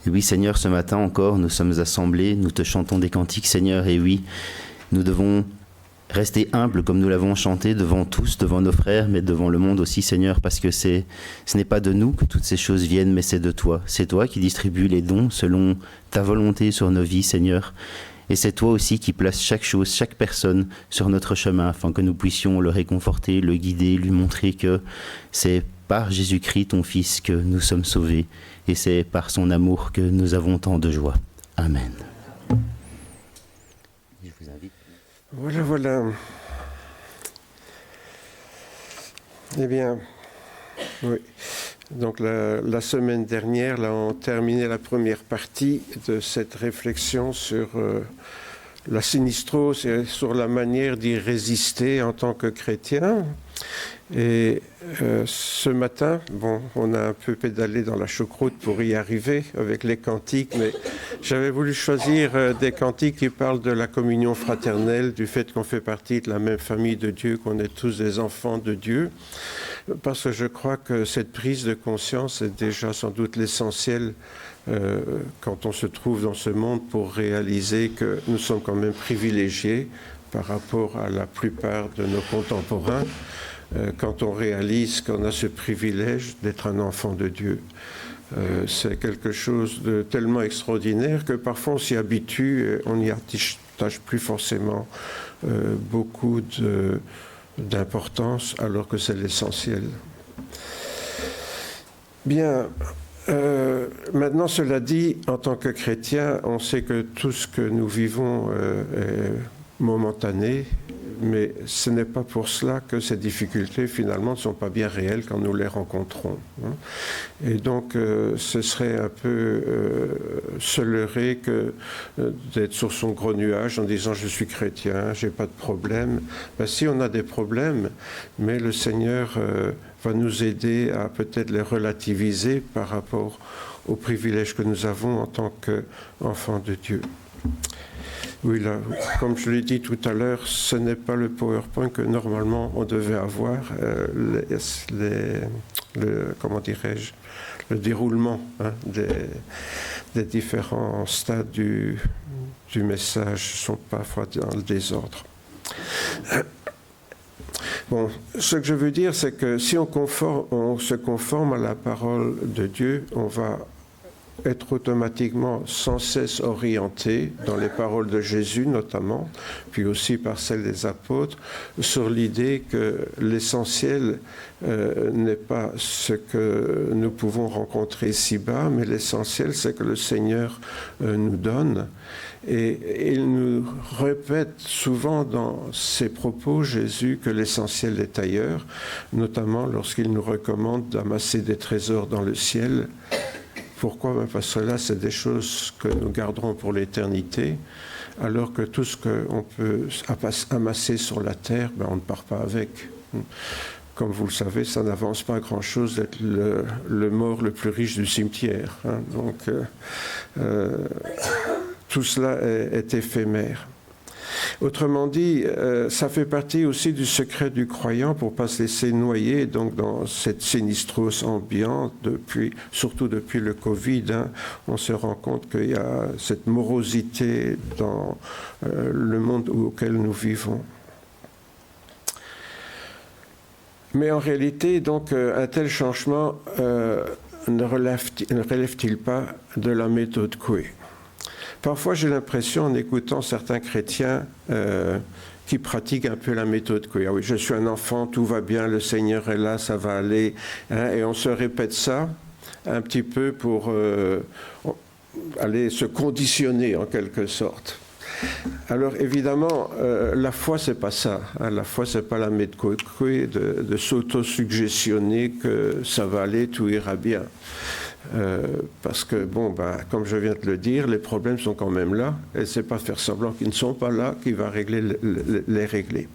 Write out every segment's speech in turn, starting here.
Et oui, Seigneur, ce matin encore, nous sommes assemblés, nous te chantons des cantiques, Seigneur, et oui, nous devons rester humbles comme nous l'avons chanté devant tous, devant nos frères, mais devant le monde aussi, Seigneur, parce que ce n'est pas de nous que toutes ces choses viennent, mais c'est de toi. C'est toi qui distribues les dons selon ta volonté sur nos vies, Seigneur. Et c'est toi aussi qui places chaque chose, chaque personne sur notre chemin, afin que nous puissions le réconforter, le guider, lui montrer que c'est par Jésus-Christ, ton Fils, que nous sommes sauvés. Et c'est par son amour que nous avons tant de joie. Amen. Je vous invite. Voilà. Eh bien, oui. Donc la semaine dernière, là, on terminait la première partie de cette réflexion sur la sinistrose et sur la manière d'y résister en tant que chrétien. Et ce matin, on a un peu pédalé dans la choucroute pour y arriver avec les cantiques, mais j'avais voulu choisir des cantiques qui parlent de la communion fraternelle, du fait qu'on fait partie de la même famille de Dieu, qu'on est tous des enfants de Dieu, parce que je crois que cette prise de conscience est déjà sans doute l'essentiel quand on se trouve dans ce monde pour réaliser que nous sommes quand même privilégiés par rapport à la plupart de nos contemporains. Quand on réalise qu'on a ce privilège d'être un enfant de Dieu. C'est quelque chose de tellement extraordinaire que parfois on s'y habitue et on n'y attache plus forcément beaucoup d'importance alors que c'est l'essentiel. Bien, maintenant cela dit, en tant que chrétien, on sait que tout ce que nous vivons est momentané, mais ce n'est pas pour cela que ces difficultés finalement ne sont pas bien réelles quand nous les rencontrons. Et donc ce serait un peu se leurrer que d'être sur son gros nuage en disant je suis chrétien, j'ai pas de problème. Ben, si on a des problèmes, mais le Seigneur va nous aider à peut-être les relativiser par rapport aux privilèges que nous avons en tant qu'enfants de Dieu. Oui, là, comme je l'ai dit tout à l'heure, ce n'est pas le PowerPoint que normalement on devait avoir, comment dirais-je, le déroulement des différents stades du message ne sont parfois dans le désordre. Bon, ce que je veux dire, c'est que si on se conforme à la parole de Dieu, on va être automatiquement sans cesse orienté, dans les paroles de Jésus notamment, puis aussi par celles des apôtres, sur l'idée que l'essentiel n'est pas ce que nous pouvons rencontrer ici-bas, mais l'essentiel c'est que le Seigneur nous donne. Et il nous répète souvent dans ses propos, Jésus, que l'essentiel est ailleurs, notamment lorsqu'il nous recommande d'amasser des trésors dans le ciel. Pourquoi ? Parce que là, c'est des choses que nous garderons pour l'éternité, alors que tout ce qu'on peut amasser sur la terre, on ne part pas avec. Comme vous le savez, ça n'avance pas grand-chose d'être le mort le plus riche du cimetière. Donc, tout cela est éphémère. Autrement dit, ça fait partie aussi du secret du croyant pour ne pas se laisser noyer donc, dans cette sinistrose ambiante, surtout depuis le Covid. On se rend compte qu'il y a cette morosité dans le monde auquel nous vivons. Mais en réalité, donc, un tel changement ne relève-t-il pas de la méthode Coué ? Parfois, j'ai l'impression, en écoutant certains chrétiens qui pratiquent un peu la méthode Coué, ah oui, je suis un enfant, tout va bien, le Seigneur est là, ça va aller, et on se répète ça un petit peu pour aller se conditionner en quelque sorte. Alors évidemment, la foi c'est pas ça. La foi c'est pas la méthode Coué de s'auto-suggestionner que ça va aller, tout ira bien. Parce que, comme je viens de le dire, les problèmes sont quand même là, et c'est pas faire semblant qu'ils ne sont pas là qui va les régler.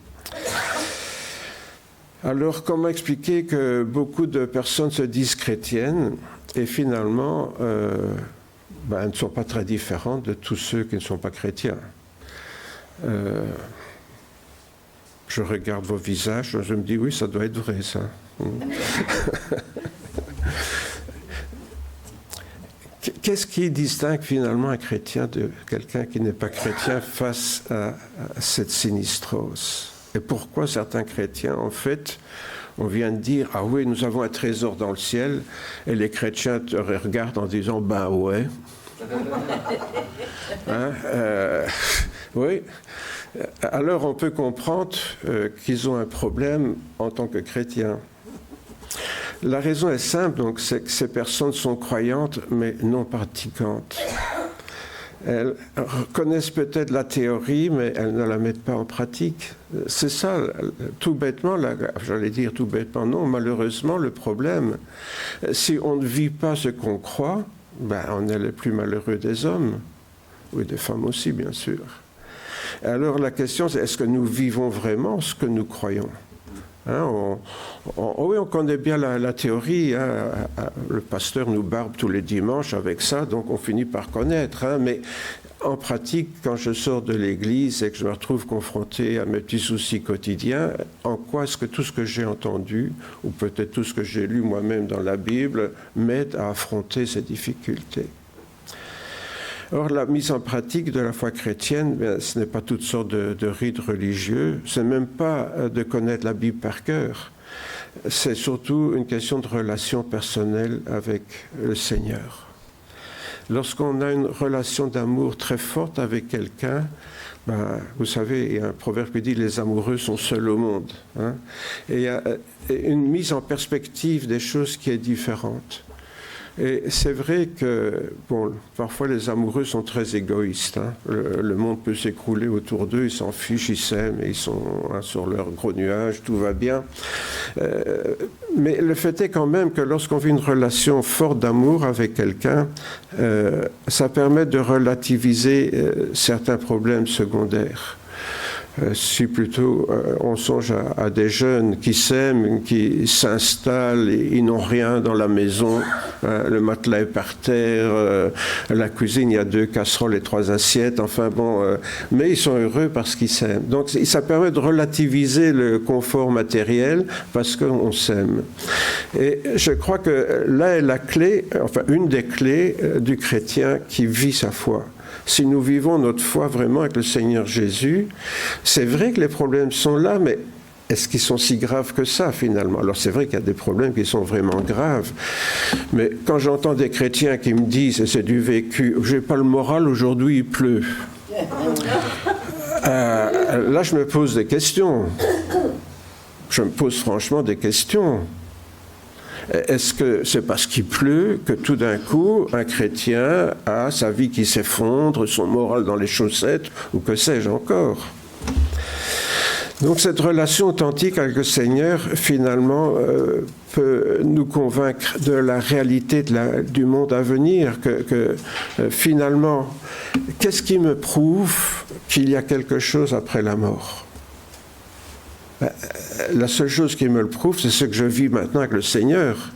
Alors, comment expliquer que beaucoup de personnes se disent chrétiennes, et finalement, ne sont pas très différentes de tous ceux qui ne sont pas chrétiens. Je regarde vos visages, je me dis, oui, ça doit être vrai, ça. qu'est-ce qui distingue finalement un chrétien de quelqu'un qui n'est pas chrétien face à cette sinistrose? Et pourquoi certains chrétiens, en fait, on vient de dire, ah oui, nous avons un trésor dans le ciel, et les chrétiens te regardent en disant, ben ouais. Hein, oui. Alors on peut comprendre qu'ils ont un problème en tant que chrétiens. La raison est simple, donc, c'est que ces personnes sont croyantes, mais non pratiquantes. Elles connaissent peut-être la théorie, mais elles ne la mettent pas en pratique. C'est ça, tout bêtement, j'allais dire tout bêtement, non, malheureusement, le problème. Si on ne vit pas ce qu'on croit, ben, on est les plus malheureux des hommes, ou des femmes aussi, bien sûr. Alors la question, c'est est-ce que nous vivons vraiment ce que nous croyons? Hein, oui, on connaît bien la théorie, hein, le pasteur nous barbe tous les dimanches avec ça, donc on finit par connaître. Hein, mais en pratique, quand je sors de l'église et que je me retrouve confronté à mes petits soucis quotidiens, en quoi est-ce que tout ce que j'ai entendu, ou peut-être tout ce que j'ai lu moi-même dans la Bible, m'aide à affronter ces difficultés? Or, la mise en pratique de la foi chrétienne, bien, ce n'est pas toutes sortes de rites religieux, ce n'est même pas de connaître la Bible par cœur. C'est surtout une question de relation personnelle avec le Seigneur. Lorsqu'on a une relation d'amour très forte avec quelqu'un, ben, vous savez, il y a un proverbe qui dit « les amoureux sont seuls au monde hein ». Et il y a une mise en perspective des choses qui est différente. Et c'est vrai que, bon, parfois les amoureux sont très égoïstes. Hein. Le monde peut s'écrouler autour d'eux, ils s'en fichent, ils s'aiment, ils sont sur leur gros nuage, tout va bien. Mais le fait est quand même que lorsqu'on vit une relation forte d'amour avec quelqu'un, ça permet de relativiser certains problèmes secondaires. Si plutôt on songe à des jeunes qui s'aiment, qui s'installent, et ils n'ont rien dans la maison, le matelas est par terre, la cuisine, il y a 2 casseroles et 3 assiettes, enfin bon, mais ils sont heureux parce qu'ils s'aiment. Donc ça permet de relativiser le confort matériel parce qu'on s'aime. Et je crois que là est la clé, enfin une des clés du chrétien qui vit sa foi. Si nous vivons notre foi vraiment avec le Seigneur Jésus, c'est vrai que les problèmes sont là, mais est-ce qu'ils sont si graves que ça, finalement? Alors, c'est vrai qu'il y a des problèmes qui sont vraiment graves, mais quand j'entends des chrétiens qui me disent, et c'est du vécu, « j'ai pas le moral, aujourd'hui il pleut », là, je me pose des questions. Je me pose franchement des questions. Est-ce que c'est parce qu'il pleut que tout d'un coup, un chrétien a sa vie qui s'effondre, son moral dans les chaussettes, ou que sais-je encore? Donc cette relation authentique avec le Seigneur, finalement, peut nous convaincre de la réalité du monde à venir, que finalement, qu'est-ce qui me prouve qu'il y a quelque chose après la mort? La seule chose qui me le prouve, c'est ce que je vis maintenant avec le Seigneur.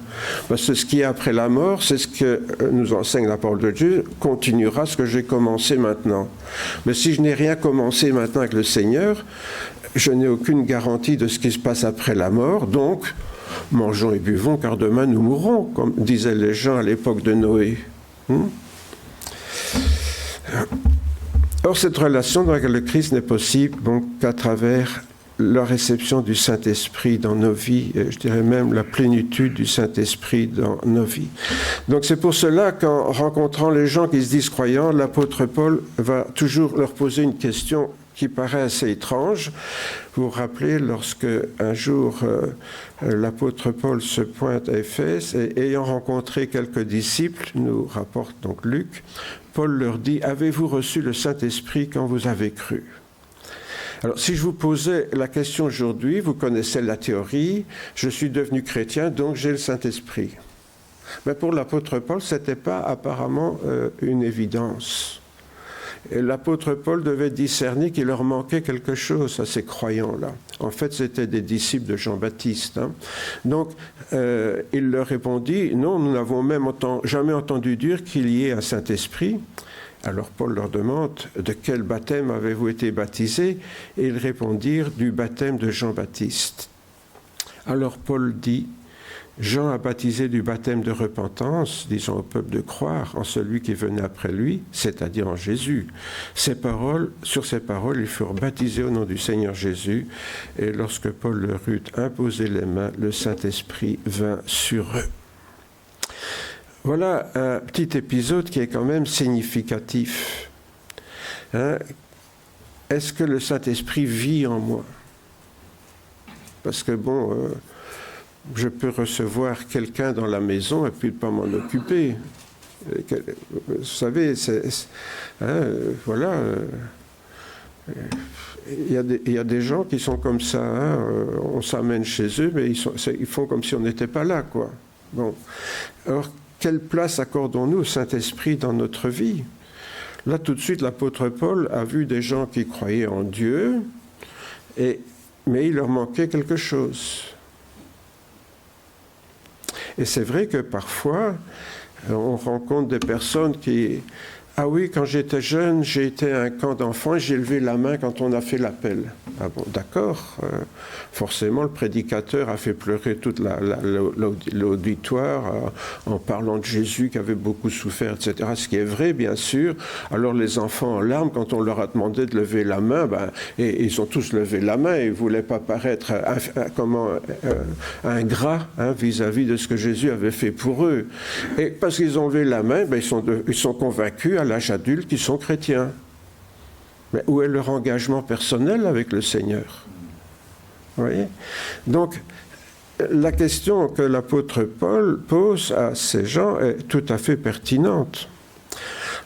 Parce que ce qui est après la mort, c'est ce que nous enseigne la parole de Dieu, continuera ce que j'ai commencé maintenant. Mais si je n'ai rien commencé maintenant avec le Seigneur, je n'ai aucune garantie de ce qui se passe après la mort. Donc, mangeons et buvons, car demain nous mourrons, comme disaient les gens à l'époque de Noé. Or, cette relation avec le Christ n'est possible donc qu'à travers la réception du Saint-Esprit dans nos vies, et je dirais même la plénitude du Saint-Esprit dans nos vies. Donc c'est pour cela qu'en rencontrant les gens qui se disent croyants, l'apôtre Paul va toujours leur poser une question qui paraît assez étrange. Vous vous rappelez, lorsque un jour l'apôtre Paul se pointe à Éphèse, et ayant rencontré quelques disciples, nous rapporte donc Luc, Paul leur dit « Avez-vous reçu le Saint-Esprit quand vous avez cru ?» Alors, si je vous posais la question aujourd'hui, vous connaissez la théorie, je suis devenu chrétien, donc j'ai le Saint-Esprit. Mais pour l'apôtre Paul, ce n'était pas apparemment une évidence. Et l'apôtre Paul devait discerner qu'il leur manquait quelque chose à ces croyants-là. En fait, c'était des disciples de Jean-Baptiste. Hein. Donc, il leur répondit, non, nous n'avons même jamais entendu dire qu'il y ait un Saint-Esprit. Alors Paul leur demande, de quel baptême avez-vous été baptisés? Et ils répondirent, du baptême de Jean-Baptiste. Alors Paul dit, Jean a baptisé du baptême de repentance, disant au peuple de croire en celui qui venait après lui, c'est-à-dire en Jésus. Sur ces paroles, ils furent baptisés au nom du Seigneur Jésus, et lorsque Paul leur eut imposé les mains, le Saint-Esprit vint sur eux. Voilà un petit épisode qui est quand même significatif. Est-ce que le Saint-Esprit vit en moi? Parce que je peux recevoir quelqu'un dans la maison et puis ne pas m'en occuper. Vous savez, voilà. Il y a des gens qui sont comme ça. On s'amène chez eux, mais ils font comme si on n'était pas là, quoi. Bon. Alors, quelle place accordons-nous au Saint-Esprit dans notre vie? Là, tout de suite, l'apôtre Paul a vu des gens qui croyaient en Dieu, mais il leur manquait quelque chose. Et c'est vrai que parfois, on rencontre des personnes qui... Ah oui, quand j'étais jeune, j'ai été à un camp d'enfants et j'ai levé la main quand on a fait l'appel. Ah bon, d'accord. Forcément, le prédicateur a fait pleurer toute l'auditoire en parlant de Jésus qui avait beaucoup souffert, etc. Ce qui est vrai, bien sûr. Alors les enfants en larmes, quand on leur a demandé de lever la main, et ils ont tous levé la main et ils ne voulaient pas paraître ingrats vis-à-vis de ce que Jésus avait fait pour eux. Et parce qu'ils ont levé la main, ils sont convaincus à l'âge adulte qu'ils sont chrétiens. Mais où est leur engagement personnel avec le Seigneur? Vous voyez? Donc, la question que l'apôtre Paul pose à ces gens est tout à fait pertinente.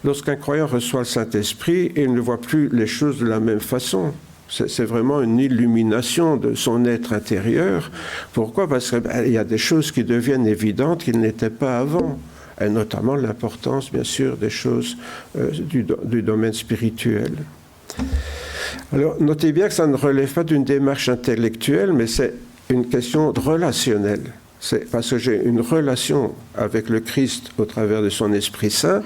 Lorsqu'un croyant reçoit le Saint-Esprit, il ne voit plus les choses de la même façon. C'est vraiment une illumination de son être intérieur. Pourquoi? Parce qu'il y a des choses qui deviennent évidentes qui n'étaient pas avant. Et notamment l'importance, bien sûr, des choses du domaine spirituel. Alors, notez bien que ça ne relève pas d'une démarche intellectuelle, mais c'est une question relationnelle. C'est parce que j'ai une relation avec le Christ au travers de son Esprit Saint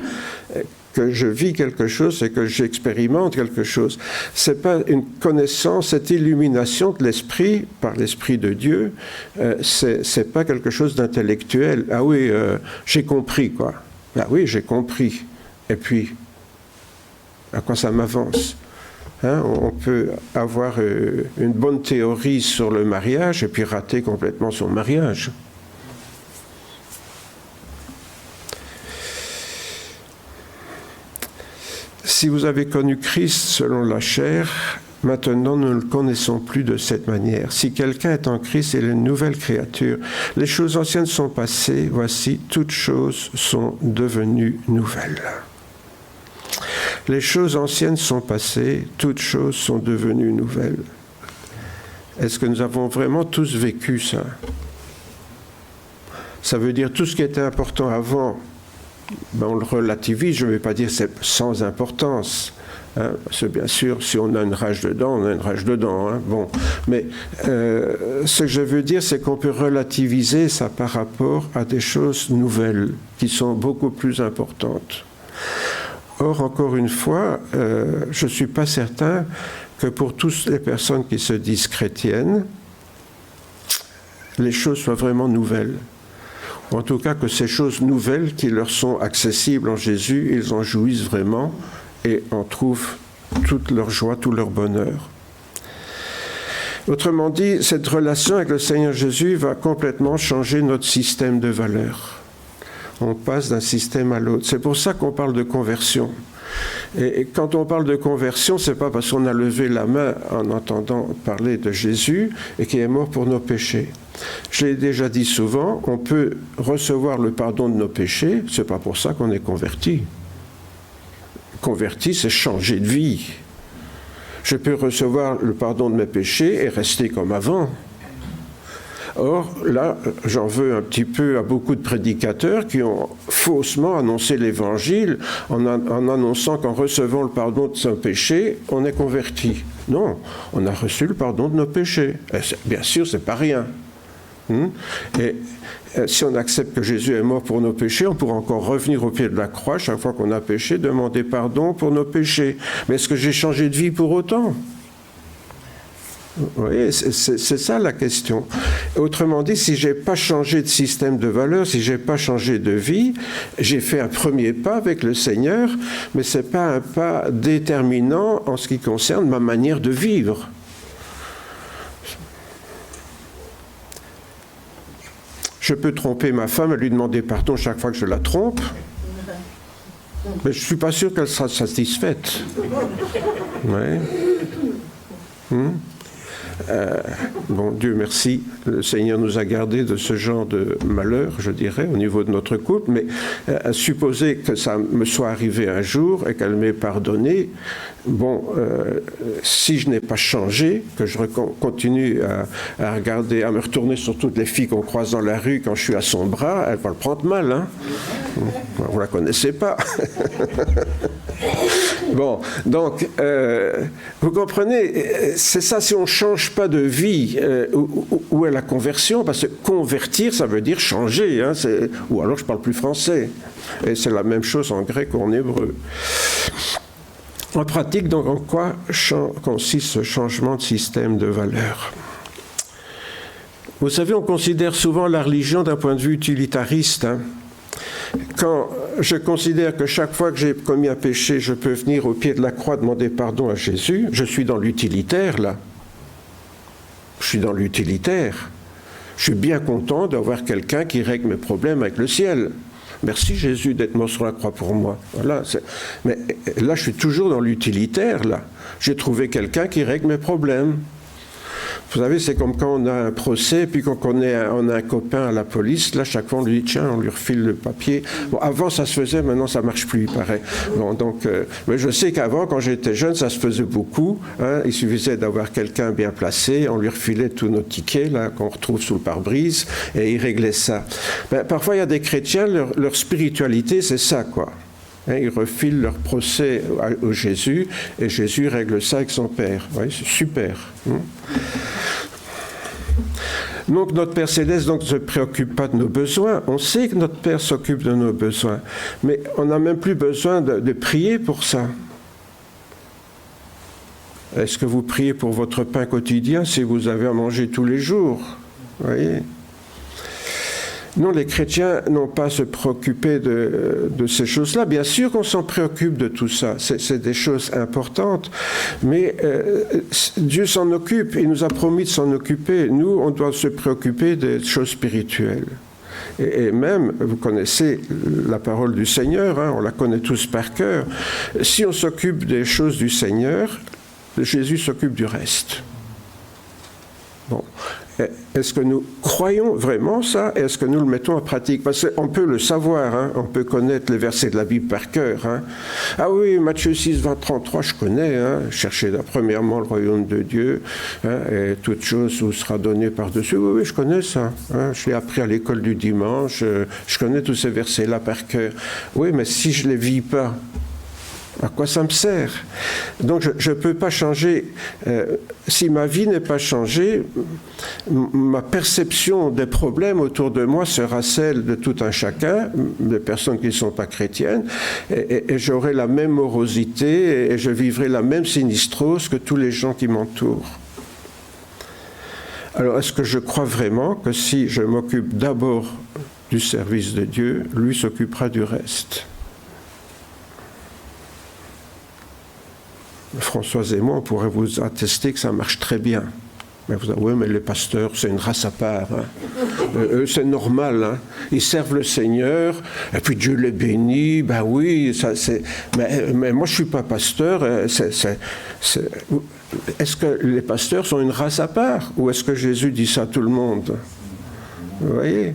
que je vis quelque chose et que j'expérimente quelque chose. C'est pas une connaissance, cette illumination de l'esprit par l'Esprit de Dieu, c'est pas quelque chose d'intellectuel. Ah oui, j'ai compris, quoi. Ah oui, j'ai compris. Et puis, à quoi ça m'avance? On peut avoir une bonne théorie sur le mariage et puis rater complètement son mariage. Si vous avez connu Christ selon la chair, maintenant nous ne le connaissons plus de cette manière. Si quelqu'un est en Christ, il est une nouvelle créature. Les choses anciennes sont passées, voici, toutes choses sont devenues nouvelles. Les choses anciennes sont passées, toutes choses sont devenues nouvelles. Est-ce que nous avons vraiment tous vécu ça? Ça veut dire tout ce qui était important avant, on le relativise, je ne vais pas dire c'est sans importance. Parce que bien sûr, si on a une rage dedans, on a une rage dedans. Bon. Mais ce que je veux dire, c'est qu'on peut relativiser ça par rapport à des choses nouvelles qui sont beaucoup plus importantes. Or, encore une fois, je ne suis pas certain que pour toutes les personnes qui se disent chrétiennes, les choses soient vraiment nouvelles. En tout cas, que ces choses nouvelles qui leur sont accessibles en Jésus, ils en jouissent vraiment et en trouvent toute leur joie, tout leur bonheur. Autrement dit, cette relation avec le Seigneur Jésus va complètement changer notre système de valeurs. On passe d'un système à l'autre. C'est pour ça qu'on parle de conversion. Et quand on parle de conversion, c'est pas parce qu'on a levé la main en entendant parler de Jésus et qui est mort pour nos péchés. Je l'ai déjà dit souvent, on peut recevoir le pardon de nos péchés, c'est pas pour ça qu'on est converti. Converti, c'est changer de vie. Je peux recevoir le pardon de mes péchés et rester comme avant. Or, là, j'en veux un petit peu à beaucoup de prédicateurs qui ont faussement annoncé l'Évangile en annonçant qu'en recevant le pardon de son péché, on est converti. Non, on a reçu le pardon de nos péchés. Et bien sûr, c'est pas rien. Et si on accepte que Jésus est mort pour nos péchés, on pourra encore revenir au pied de la croix chaque fois qu'on a péché, demander pardon pour nos péchés. Mais est-ce que j'ai changé de vie pour autant? Vous voyez, c'est ça la question. Autrement dit, si je n'ai pas changé de système de valeurs, si je n'ai pas changé de vie, j'ai fait un premier pas avec le Seigneur, mais ce n'est pas un pas déterminant en ce qui concerne ma manière de vivre. Je peux tromper ma femme et lui demander pardon chaque fois que je la trompe, mais je ne suis pas sûr qu'elle sera satisfaite. Ouais. Bon, Dieu merci, le Seigneur nous a gardés de ce genre de malheur, je dirais, au niveau de notre couple, mais supposer que ça me soit arrivé un jour et qu'elle m'ait pardonné, bon, si je n'ai pas changé, que je continue à regarder, à me retourner sur toutes les filles qu'on croise dans la rue quand je suis à son bras, elle va le prendre mal, hein. Vous ne la connaissez pas. Bon, donc, vous comprenez, c'est ça, si on ne change pas de vie, où est la conversion? Parce que convertir, ça veut dire changer, hein, ou alors je ne parle plus français. Et c'est la même chose en grec ou en hébreu. En pratique, donc, en quoi consiste ce changement de système de valeurs? Vous savez, on considère souvent la religion d'un point de vue utilitariste, hein. Quand je considère que chaque fois que j'ai commis un péché, je peux venir au pied de la croix demander pardon à Jésus, je suis dans l'utilitaire, là. Je suis dans l'utilitaire. Je suis bien content d'avoir quelqu'un qui règle mes problèmes avec le ciel. Merci Jésus d'être mort sur la croix pour moi. Voilà, mais là, je suis toujours dans l'utilitaire, là. J'ai trouvé quelqu'un qui règle mes problèmes. Vous savez, c'est comme quand on a un procès, puis quand on a un copain à la police, là, chaque fois, on lui dit, tiens, on lui refile le papier. Bon, avant, ça se faisait, maintenant, ça ne marche plus, il paraît. Bon, donc, mais je sais qu'avant, quand j'étais jeune, ça se faisait beaucoup, hein. Il suffisait d'avoir quelqu'un bien placé, on lui refilait tous nos tickets, là, qu'on retrouve sous le pare-brise, et il réglait ça. Ben, parfois, il y a des chrétiens, leur spiritualité, c'est ça, quoi. Ils refilent leur procès au Jésus, et Jésus règle ça avec son Père. Oui, c'est super. Donc notre Père Céleste ne se préoccupe pas de nos besoins. On sait que notre Père s'occupe de nos besoins, mais on n'a même plus besoin de prier pour ça. Est-ce que vous priez pour votre pain quotidien si vous avez à manger tous les jours? Vous voyez ? Non, les chrétiens n'ont pas à se préoccuper de ces choses-là. Bien sûr qu'on s'en préoccupe de tout ça. C'est des choses importantes. Mais Dieu s'en occupe. Il nous a promis de s'en occuper. Nous, on doit se préoccuper des choses spirituelles. Et même, vous connaissez la parole du Seigneur, hein, on la connaît tous par cœur. Si on s'occupe des choses du Seigneur, Jésus s'occupe du reste. Bon. Est-ce que nous croyons vraiment ça? Est-ce que nous le mettons en pratique? Parce qu'on peut le savoir, hein? On peut connaître les versets de la Bible par cœur. Hein? Ah oui, Matthieu 6, 20, 33, je connais. Hein? Cherchez premièrement le royaume de Dieu, hein? Et toute chose vous sera donnée par-dessus. Oui, je connais ça. Hein? Je l'ai appris à l'école du dimanche. Je connais tous ces versets-là par cœur. Oui, mais si je ne les vis pas, à quoi ça me sert? Donc je ne peux pas changer. Si ma vie n'est pas changée, ma perception des problèmes autour de moi sera celle de tout un chacun, des personnes qui ne sont pas chrétiennes, et j'aurai la même morosité et je vivrai la même sinistrose que tous les gens qui m'entourent. Alors est-ce que je crois vraiment que si je m'occupe d'abord du service de Dieu, lui s'occupera du reste? Françoise et moi, on pourrait vous attester que ça marche très bien. Mais vous dites, oui, mais les pasteurs, c'est une race à part. Hein. Eux, c'est normal. Hein. Ils servent le Seigneur, et puis Dieu les bénit. Ben oui, ça, c'est... Mais moi, je ne suis pas pasteur. Est-ce que les pasteurs sont une race à part? Ou est-ce que Jésus dit ça à tout le monde? Vous voyez?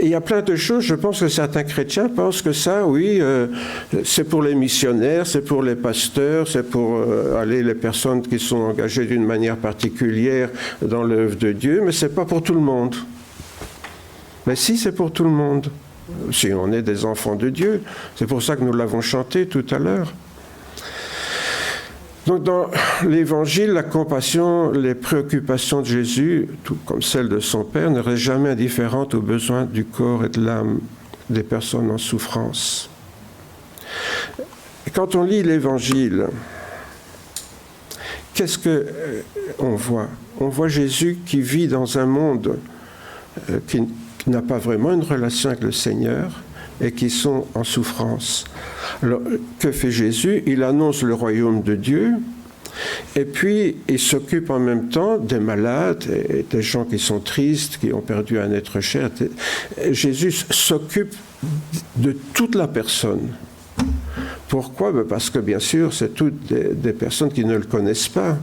Il y a plein de choses, je pense que certains chrétiens pensent que ça, oui, c'est pour les missionnaires, c'est pour les pasteurs, c'est pour les personnes qui sont engagées d'une manière particulière dans l'œuvre de Dieu, mais c'est pas pour tout le monde. Mais si, c'est pour tout le monde. Si on est des enfants de Dieu, c'est pour ça que nous l'avons chanté tout à l'heure. Donc dans l'Évangile, la compassion, les préoccupations de Jésus, tout comme celles de son Père, ne restent jamais indifférentes aux besoins du corps et de l'âme des personnes en souffrance. Et quand on lit l'Évangile, qu'est-ce qu'on voit? On voit Jésus qui vit dans un monde qui n'a pas vraiment une relation avec le Seigneur et qui sont en souffrance. Alors, que fait Jésus? Il annonce le royaume de Dieu et puis il s'occupe en même temps des malades, et des gens qui sont tristes, qui ont perdu un être cher. Jésus s'occupe de toute la personne. Pourquoi? Parce que bien sûr, c'est toutes des personnes qui ne le connaissent pas.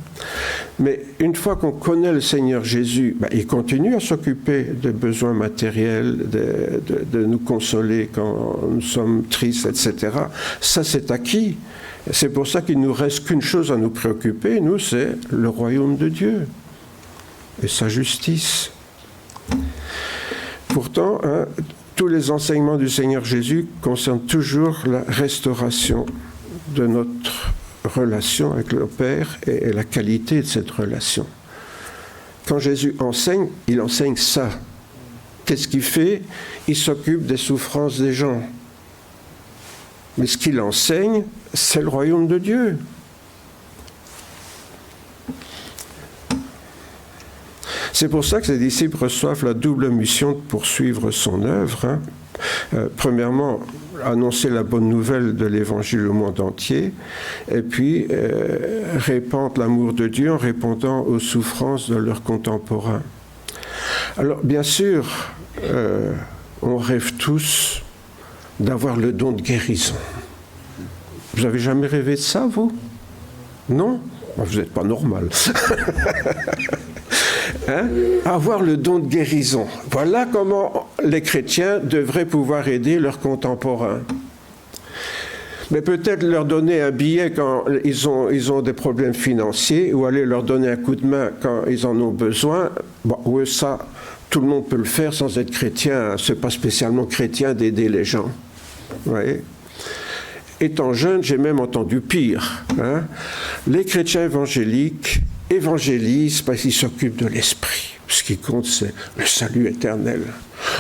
Mais une fois qu'on connaît le Seigneur Jésus, il continue à s'occuper des besoins matériels, de nous consoler quand nous sommes tristes, etc. Ça, c'est acquis. C'est pour ça qu'il ne nous reste qu'une chose à nous préoccuper, nous, c'est le royaume de Dieu et sa justice. Pourtant, tous les enseignements du Seigneur Jésus concernent toujours la restauration de notre relation avec le Père et la qualité de cette relation. Quand Jésus enseigne, il enseigne ça. Qu'est-ce qu'il fait? Il s'occupe des souffrances des gens. Mais ce qu'il enseigne, c'est le royaume de Dieu. C'est pour ça que ses disciples reçoivent la double mission de poursuivre son œuvre. Premièrement, annoncer la bonne nouvelle de l'Évangile au monde entier, et puis répandre l'amour de Dieu en répondant aux souffrances de leurs contemporains. Alors, bien sûr, on rêve tous d'avoir le don de guérison. Vous n'avez jamais rêvé de ça, vous? Non? Vous n'êtes pas normal. Avoir le don de guérison. Voilà comment les chrétiens devraient pouvoir aider leurs contemporains. Mais peut-être leur donner un billet quand ils ont des problèmes financiers, ou aller leur donner un coup de main quand ils en ont besoin. Oui, ça, tout le monde peut le faire sans être chrétien. Ce n'est pas spécialement chrétien d'aider les gens. Vous voyez ? Étant jeune, j'ai même entendu pire. Les chrétiens évangéliques évangélisent parce qu'ils s'occupent de l'esprit. Ce qui compte, c'est le salut éternel.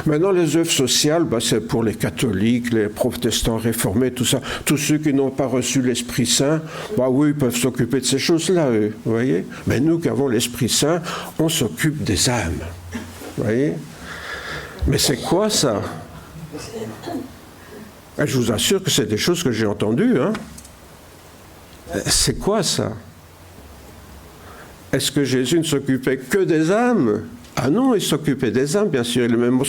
Maintenant, les œuvres sociales, c'est pour les catholiques, les protestants réformés, tout ça. Tous ceux qui n'ont pas reçu l'Esprit Saint, oui, ils peuvent s'occuper de ces choses-là, eux, vous voyez. Mais nous qui avons l'Esprit Saint, on s'occupe des âmes. Vous voyez. Mais c'est quoi ça? Je vous assure que c'est des choses que j'ai entendues. C'est quoi ça? Est-ce que Jésus ne s'occupait que des âmes? Ah non, il s'occupait des âmes, bien sûr. Il est même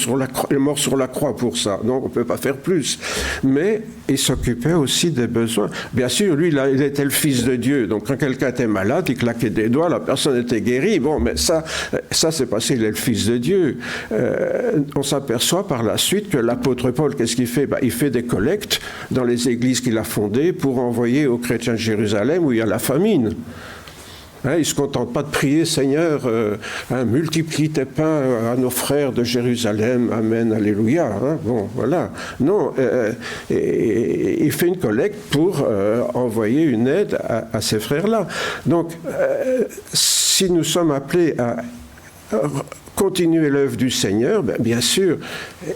mort sur la croix pour ça. Donc, on ne peut pas faire plus. Mais il s'occupait aussi des besoins. Bien sûr, lui, il était le Fils de Dieu. Donc, quand quelqu'un était malade, il claquait des doigts, la personne était guérie. Bon, mais ça c'est parce qu'il est le Fils de Dieu. On s'aperçoit par la suite que l'apôtre Paul, qu'est-ce qu'il fait? Il fait des collectes dans les églises qu'il a fondées pour envoyer aux chrétiens de Jérusalem où il y a la famine. Il ne se contente pas de prier, Seigneur, multiplie tes pains à nos frères de Jérusalem, Amen, Alléluia. Bon, voilà. Non, il fait une collecte pour envoyer une aide à ces frères-là. Donc, si nous sommes appelés à continuer l'œuvre du Seigneur, bien sûr,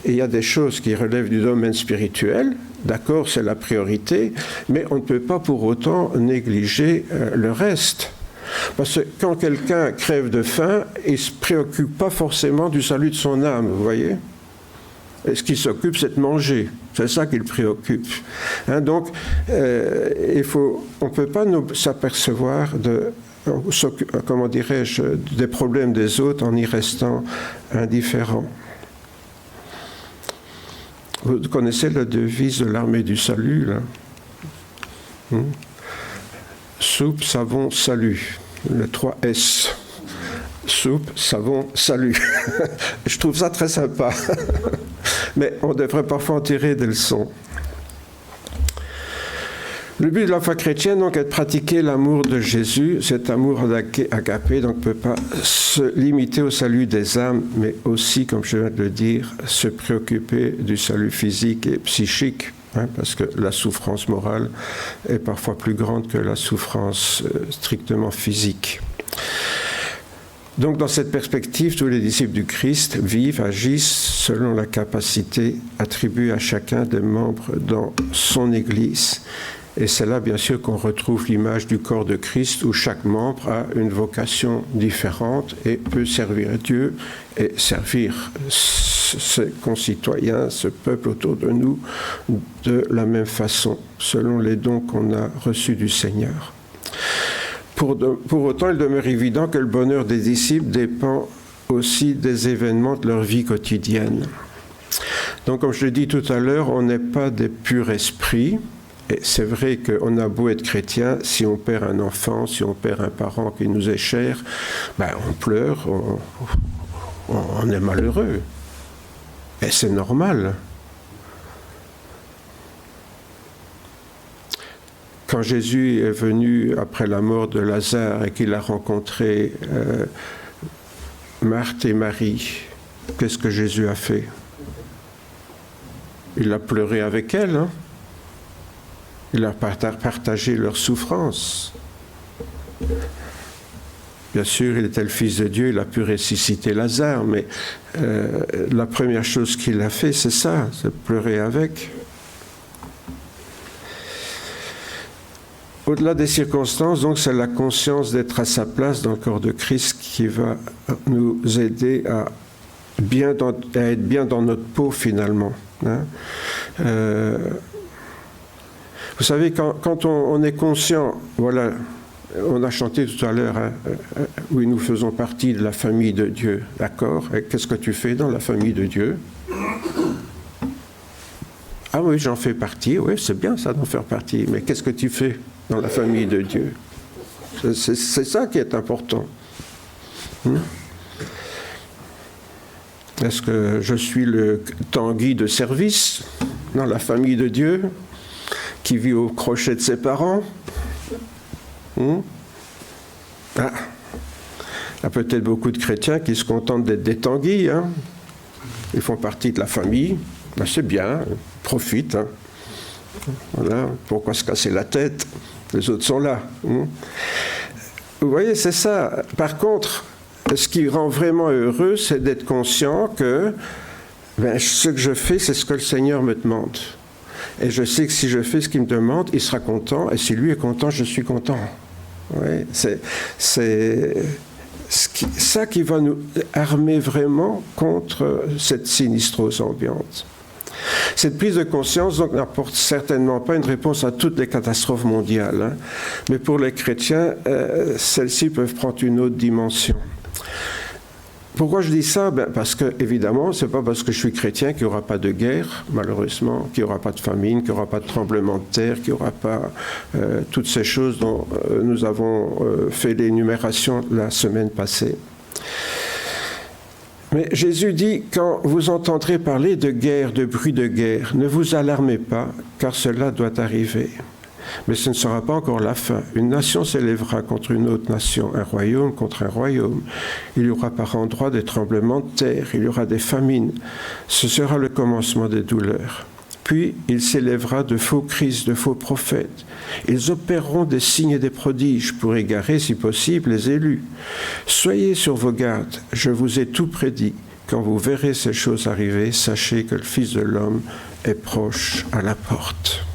il y a des choses qui relèvent du domaine spirituel, d'accord, c'est la priorité, mais on ne peut pas pour autant négliger le reste. Parce que quand quelqu'un crève de faim, il ne se préoccupe pas forcément du salut de son âme, vous voyez? Et ce qui s'occupe, c'est de manger. C'est ça qui le préoccupe. Donc, on ne peut pas s'apercevoir des problèmes des autres en y restant indifférent. Vous connaissez la devise de l'armée du salut, là? Soupe, savon, salut. Le 3 S. Soupe, savon, salut. Je trouve ça très sympa. Mais on devrait parfois en tirer des leçons. Le but de la foi chrétienne, donc, est de pratiquer l'amour de Jésus. Cet amour agapé, donc, ne peut pas se limiter au salut des âmes, mais aussi, comme je viens de le dire, se préoccuper du salut physique et psychique. Parce que la souffrance morale est parfois plus grande que la souffrance strictement physique. Donc, dans cette perspective, tous les disciples du Christ vivent, agissent selon la capacité attribuée à chacun des membres dans son Église Et c'est là, bien sûr, qu'on retrouve l'image du corps de Christ, où chaque membre a une vocation différente et peut servir Dieu et servir ses concitoyens, ce peuple autour de nous, de la même façon, selon les dons qu'on a reçus du Seigneur. Pour autant, il demeure évident que le bonheur des disciples dépend aussi des événements de leur vie quotidienne. Donc, comme je l'ai dit tout à l'heure, on n'est pas des purs esprits. Et c'est vrai qu'on a beau être chrétien, si on perd un enfant, si on perd un parent qui nous est cher, on pleure, on est malheureux. Et c'est normal. Quand Jésus est venu après la mort de Lazare et qu'il a rencontré Marthe et Marie, qu'est-ce que Jésus a fait? Il a pleuré avec elles, hein? Il a partagé leur souffrance. Bien sûr, il était le Fils de Dieu, il a pu ressusciter Lazare, mais la première chose qu'il a fait, c'est ça, c'est pleurer avec. Au-delà des circonstances, donc, c'est la conscience d'être à sa place dans le corps de Christ qui va nous aider à être bien dans notre peau, finalement. Hein. Vous savez, quand on est conscient, voilà, on a chanté tout à l'heure, hein, oui, nous faisons partie de la famille de Dieu, d'accord? Et qu'est-ce que tu fais dans la famille de Dieu? Ah oui, j'en fais partie, oui, c'est bien ça d'en faire partie, mais qu'est-ce que tu fais dans la famille de Dieu? C'est ça qui est important. Est-ce que je suis le Tanguy de service dans la famille de Dieu, qui vit au crochet de ses parents? Il y a peut-être beaucoup de chrétiens qui se contentent d'être des Tanguy. Hein. Ils font partie de la famille. C'est bien, profite. Hein. Voilà. Pourquoi se casser la tête? Les autres sont là. Vous voyez, c'est ça. Par contre, ce qui rend vraiment heureux, c'est d'être conscient que ce que je fais, c'est ce que le Seigneur me demande. Et je sais que si je fais ce qu'il me demande, il sera content. Et si lui est content, je suis content. Ouais, c'est ça qui va nous armer vraiment contre cette sinistrose ambiante. Cette prise de conscience donc, n'apporte certainement pas une réponse à toutes les catastrophes mondiales. Hein, mais pour les chrétiens, celles-ci peuvent prendre une autre dimension. Pourquoi je dis ça? Parce que, évidemment, ce n'est pas parce que je suis chrétien qu'il n'y aura pas de guerre, malheureusement, qu'il n'y aura pas de famine, qu'il n'y aura pas de tremblement de terre, qu'il n'y aura pas toutes ces choses dont nous avons fait l'énumération la semaine passée. Mais Jésus dit, quand vous entendrez parler de guerre, de bruit de guerre, ne vous alarmez pas, car cela doit arriver. Mais ce ne sera pas encore la fin. Une nation s'élèvera contre une autre nation, un royaume contre un royaume. Il y aura par endroits des tremblements de terre, il y aura des famines. Ce sera le commencement des douleurs. Puis il s'élèvera de faux Christ, de faux prophètes. Ils opéreront des signes et des prodiges pour égarer, si possible, les élus. Soyez sur vos gardes, je vous ai tout prédit. Quand vous verrez ces choses arriver, sachez que le Fils de l'homme est proche à la porte.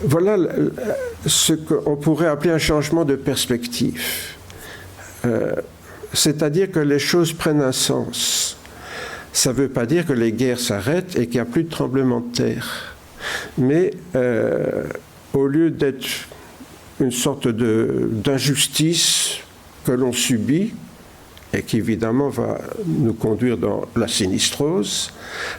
Voilà ce qu'on pourrait appeler un changement de perspective. C'est-à-dire que les choses prennent un sens. Ça ne veut pas dire que les guerres s'arrêtent et qu'il n'y a plus de tremblement de terre. Mais au lieu d'être une sorte d'injustice que l'on subit, et qui évidemment va nous conduire dans la sinistrose,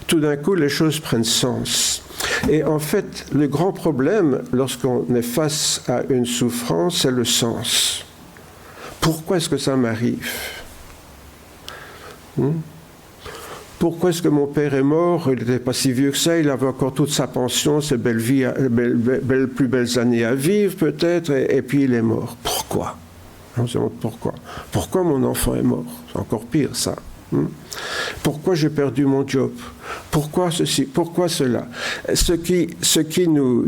tout d'un coup les choses prennent sens. Et en fait, le grand problème, lorsqu'on est face à une souffrance, c'est le sens. Pourquoi est-ce que ça m'arrive? Pourquoi est-ce que mon père est mort? Il n'était pas si vieux que ça, il avait encore toute sa pension, ses plus belles années à vivre peut-être, et puis il est mort. Pourquoi? On se demande pourquoi. Pourquoi mon enfant est mort? C'est encore pire ça. Pourquoi j'ai perdu mon job? Pourquoi ceci? Pourquoi cela? Ce qui nous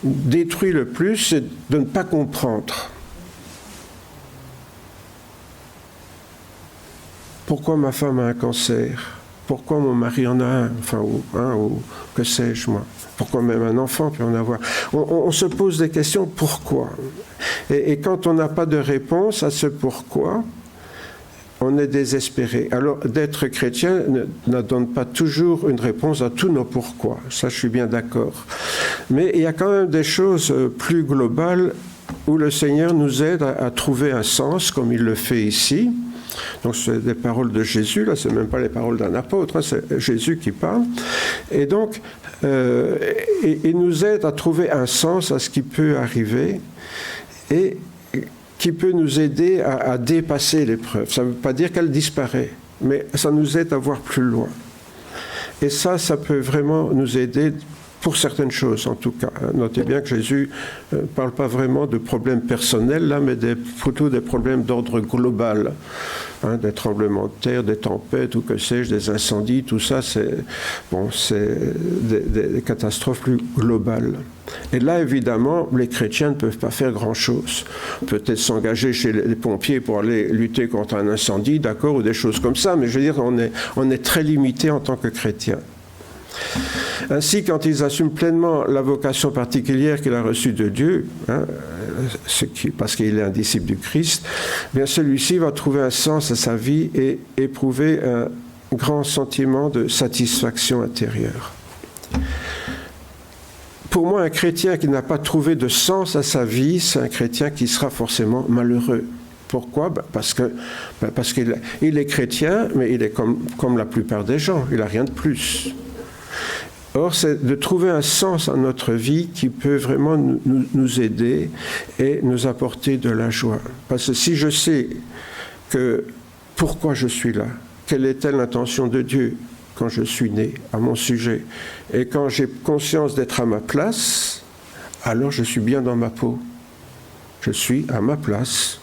détruit le plus, c'est de ne pas comprendre. Pourquoi ma femme a un cancer? Pourquoi mon mari en a un, ou que sais-je moi? Pourquoi même un enfant peut en avoir? On se pose des questions, pourquoi? Et quand on n'a pas de réponse à ce pourquoi, on est désespéré. Alors, d'être chrétien ne donne pas toujours une réponse à tous nos pourquoi. Ça, je suis bien d'accord. Mais il y a quand même des choses plus globales où le Seigneur nous aide à trouver un sens, comme il le fait ici. Donc, c'est des paroles de Jésus, là, c'est même pas les paroles d'un apôtre, hein, c'est Jésus qui parle. Et donc, il nous aide à trouver un sens à ce qui peut arriver et qui peut nous aider à dépasser l'épreuve. Ça ne veut pas dire qu'elle disparaît, mais ça nous aide à voir plus loin. Et ça peut vraiment nous aider pour certaines choses, en tout cas. Notez bien que Jésus ne parle pas vraiment de problèmes personnels, là, mais plutôt des problèmes d'ordre global. Hein, des tremblements de terre, des tempêtes, ou que sais-je, des incendies, tout ça, c'est des catastrophes plus globales. Et là, évidemment, les chrétiens ne peuvent pas faire grand-chose. Peut-être s'engager chez les pompiers pour aller lutter contre un incendie, d'accord, ou des choses comme ça, mais je veux dire, on est très limité en tant que chrétiens. Ainsi, quand ils assument pleinement la vocation particulière qu'il a reçue de Dieu, hein, parce qu'il est un disciple du Christ, bien celui-ci va trouver un sens à sa vie et éprouver un grand sentiment de satisfaction intérieure. Pour moi, un chrétien qui n'a pas trouvé de sens à sa vie, c'est un chrétien qui sera forcément malheureux. Pourquoi? Parce qu'il est chrétien, mais il est comme la plupart des gens, il n'a rien de plus. Or, c'est de trouver un sens à notre vie qui peut vraiment nous aider et nous apporter de la joie. Parce que si je sais pourquoi je suis là, quelle était l'intention de Dieu quand je suis né à mon sujet, et quand j'ai conscience d'être à ma place, alors je suis bien dans ma peau. Je suis à ma place.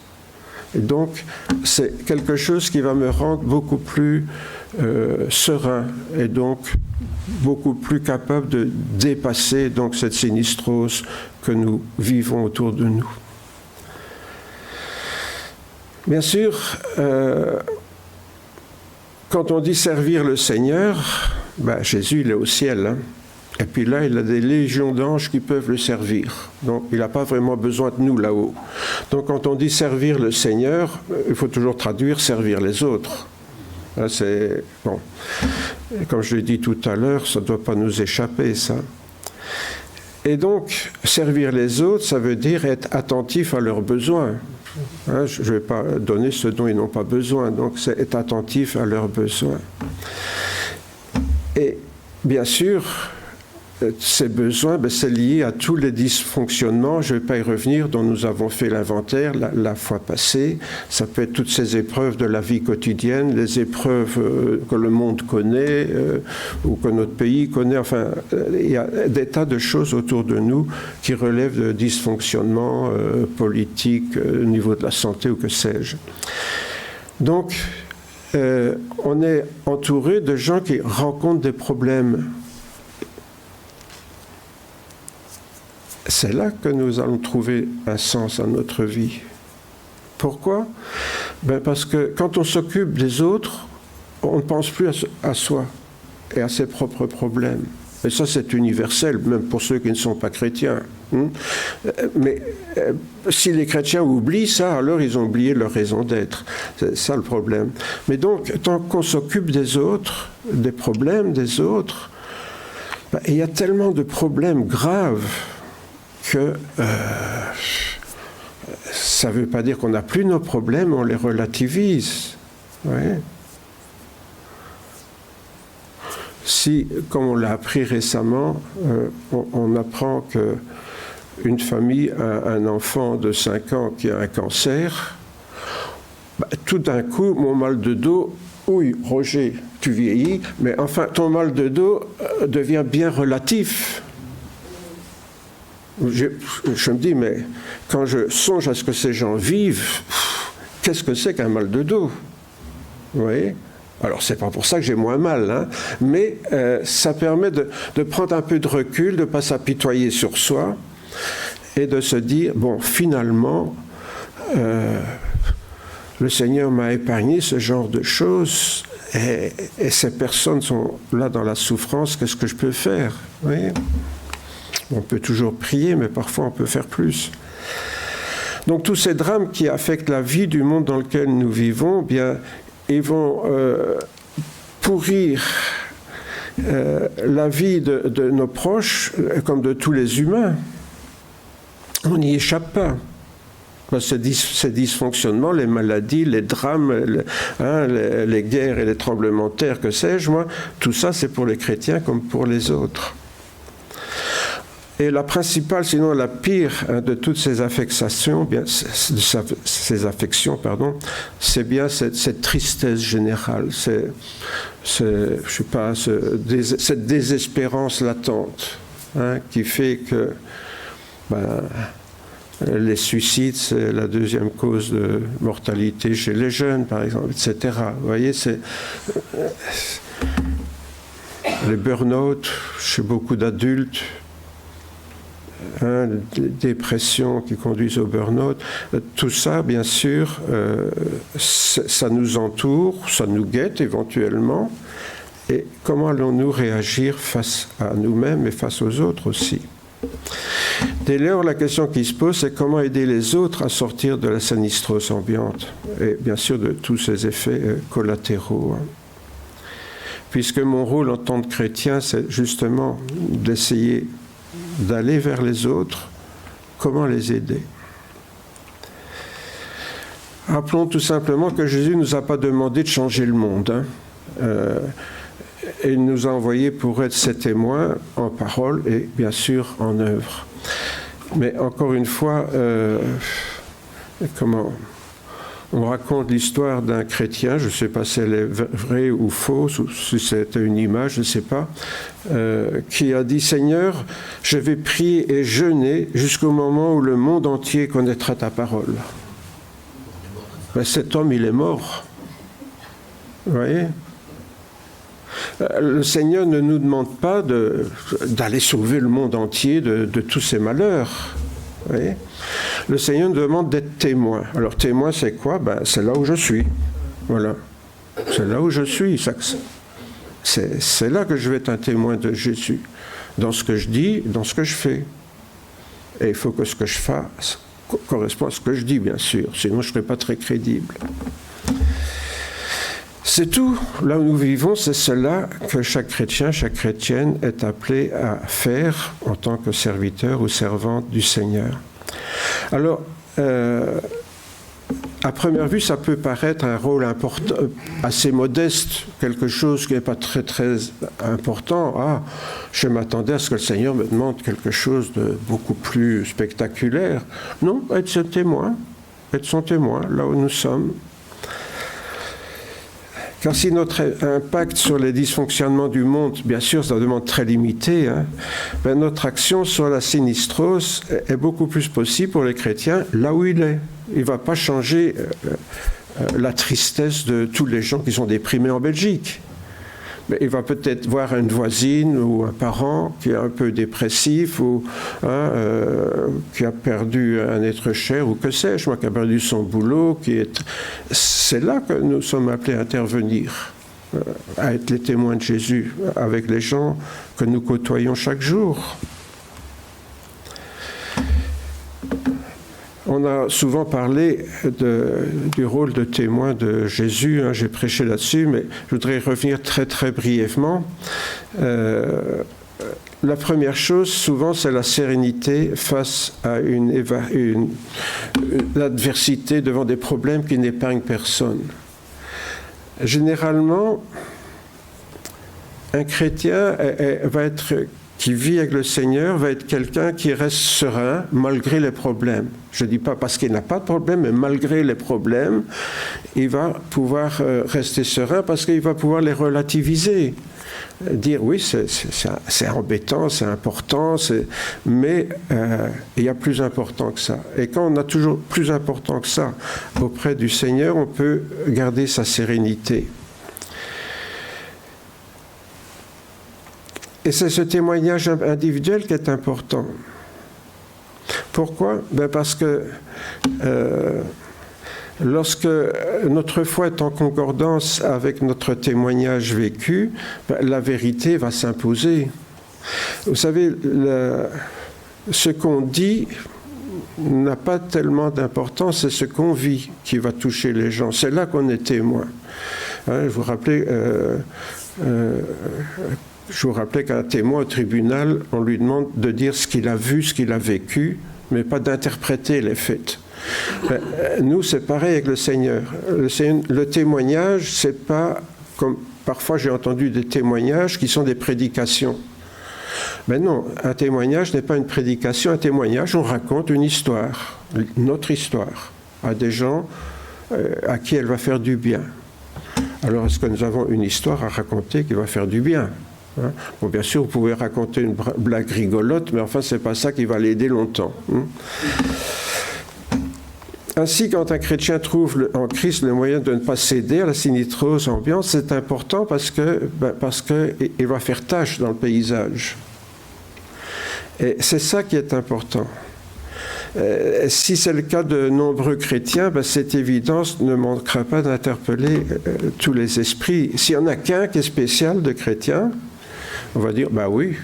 Et donc, c'est quelque chose qui va me rendre beaucoup plus serein et donc beaucoup plus capable de dépasser donc cette sinistrose que nous vivons autour de nous. Bien sûr, quand on dit servir le Seigneur, Jésus il est au ciel, hein. Et puis là, il a des légions d'anges qui peuvent le servir. Donc, il n'a pas vraiment besoin de nous là-haut. Donc, quand on dit servir le Seigneur, il faut toujours traduire servir les autres. Là, c'est bon. Et comme je l'ai dit tout à l'heure, ça ne doit pas nous échapper, ça. Et donc, servir les autres, ça veut dire être attentif à leurs besoins. Hein, je ne vais pas donner ce dont ils n'ont pas besoin. Donc, c'est être attentif à leurs besoins. Et bien sûr, ces besoins, c'est lié à tous les dysfonctionnements, je ne vais pas y revenir, dont nous avons fait l'inventaire la fois passée. Ça peut être toutes ces épreuves de la vie quotidienne, les épreuves que le monde connaît ou que notre pays connaît. Enfin, il y a des tas de choses autour de nous qui relèvent de dysfonctionnements politiques au niveau de la santé ou que sais-je. Donc, on est entouré de gens qui rencontrent des problèmes. C'est là que nous allons trouver un sens à notre vie. Pourquoi? Parce que quand on s'occupe des autres, on ne pense plus à soi et à ses propres problèmes. Et ça, c'est universel, même pour ceux qui ne sont pas chrétiens. Mais si les chrétiens oublient ça, alors ils ont oublié leur raison d'être. C'est ça le problème. Mais donc, tant qu'on s'occupe des autres, des problèmes des autres, il y a tellement de problèmes graves que ça ne veut pas dire qu'on n'a plus nos problèmes, on les relativise. Ouais. Si, comme on l'a appris récemment, on apprend qu'une famille a un enfant de 5 ans qui a un cancer, tout d'un coup, mon mal de dos, oui, Roger, tu vieillis, mais enfin, ton mal de dos devient bien relatif. Je me dis, mais quand je songe à ce que ces gens vivent, qu'est-ce que c'est qu'un mal de dos? Vous voyez? Alors, c'est pas pour ça que j'ai moins mal, hein, mais ça permet de prendre un peu de recul, de ne pas s'apitoyer sur soi et de se dire, bon, finalement, le Seigneur m'a épargné ce genre de choses Et ces personnes sont là dans la souffrance, qu'est-ce que je peux faire? Oui. On peut toujours prier, mais parfois on peut faire plus. Donc tous ces drames qui affectent la vie du monde dans lequel nous vivons, bien, ils vont pourrir la vie de nos proches, comme de tous les humains. On n'y échappe pas. Ces dysfonctionnements, les maladies, les drames, les guerres et les tremblements de terre, que sais-je, moi, tout ça c'est pour les chrétiens comme pour les autres. Et la principale, sinon la pire de toutes ces affections, c'est bien cette tristesse générale, cette désespérance latente, qui fait que les suicides, c'est la deuxième cause de mortalité chez les jeunes, par exemple, etc. Vous voyez, c'est les burn-out chez beaucoup d'adultes, les dépressions qui conduisent au burn-out. Tout ça, bien sûr, ça nous entoure, ça nous guette éventuellement. Et comment allons-nous réagir face à nous-mêmes et face aux autres aussi ? Dès lors, la question qui se pose, c'est comment aider les autres à sortir de la sinistrose ambiante et bien sûr de tous ces effets collatéraux. Puisque mon rôle en tant que chrétien, c'est justement d'essayer d'aller vers les autres, comment les aider. Rappelons tout simplement que Jésus ne nous a pas demandé de changer le monde. Et il nous a envoyés pour être ses témoins en parole et bien sûr en œuvre. Mais encore une fois, on raconte l'histoire d'un chrétien, je ne sais pas si elle est vraie ou fausse, ou si c'est une image, je ne sais pas, qui a dit « Seigneur, je vais prier et jeûner jusqu'au moment où le monde entier connaîtra ta parole. » Cet homme, il est mort. Vous voyez ? Le Seigneur ne nous demande pas d'aller sauver le monde entier de tous ses malheurs. Vous voyez ? Le Seigneur nous demande d'être témoin. Alors témoin, c'est quoi ? C'est là où je suis. Voilà. C'est là où je suis. C'est là que je vais être un témoin de Jésus. Dans ce que je dis, dans ce que je fais. Et il faut que ce que je fasse corresponde à ce que je dis, bien sûr. Sinon, je ne serai pas très crédible. C'est tout. Là où nous vivons, c'est cela que chaque chrétien, chaque chrétienne est appelé à faire en tant que serviteur ou servante du Seigneur. Alors, à première vue, ça peut paraître un rôle important, assez modeste, quelque chose qui n'est pas très, très important. Ah, je m'attendais à ce que le Seigneur me demande quelque chose de beaucoup plus spectaculaire. Non, être son témoin, là où nous sommes. Car si notre impact sur les dysfonctionnements du monde, bien sûr, ça demande très limité, notre action sur la sinistrose est beaucoup plus possible pour les chrétiens là où il est. Il ne va pas changer la tristesse de tous les gens qui sont déprimés en Belgique. Mais il va peut-être voir une voisine ou un parent qui est un peu dépressif ou qui a perdu un être cher ou que sais-je, qui a perdu son boulot. C'est là que nous sommes appelés à intervenir, à être les témoins de Jésus avec les gens que nous côtoyons chaque jour. On a souvent parlé du rôle de témoin de Jésus, j'ai prêché là-dessus, mais je voudrais revenir très très brièvement. La première chose, souvent, c'est la sérénité face à l'adversité devant des problèmes qui n'épargnent personne. Généralement, un chrétien qui vit avec le Seigneur va être quelqu'un qui reste serein malgré les problèmes. Je ne dis pas parce qu'il n'a pas de problème, mais malgré les problèmes, il va pouvoir rester serein parce qu'il va pouvoir les relativiser. Dire oui, c'est embêtant, c'est important, mais il y a plus important que ça. Et quand on a toujours plus important que ça auprès du Seigneur, on peut garder sa sérénité. Et c'est ce témoignage individuel qui est important. Pourquoi ? Parce que lorsque notre foi est en concordance avec notre témoignage vécu, la vérité va s'imposer. Vous savez, ce qu'on dit n'a pas tellement d'importance, c'est ce qu'on vit qui va toucher les gens. C'est là qu'on est témoin. Hein, vous rappelez qu'un témoin au tribunal, on lui demande de dire ce qu'il a vu, ce qu'il a vécu, mais pas d'interpréter les faits. Nous, c'est pareil avec le Seigneur. Le témoignage, c'est pas comme parfois j'ai entendu des témoignages qui sont des prédications. Mais non, un témoignage n'est pas une prédication. Un témoignage, on raconte une histoire, notre histoire, à des gens à qui elle va faire du bien. Alors, est-ce que nous avons une histoire à raconter qui va faire du bien ? Hein ? Bon, bien sûr, vous pouvez raconter une blague rigolote, mais enfin, ce n'est pas ça qui va l'aider longtemps. Ainsi, quand un chrétien trouve en Christ le moyen de ne pas céder à la sinistrose ambiante, c'est important parce qu'il va faire tâche dans le paysage. Et c'est ça qui est important. Si c'est le cas de nombreux chrétiens, cette évidence ne manquera pas d'interpeller tous les esprits. S'il n'y en a qu'un qui est spécial de chrétien, on va dire, oui,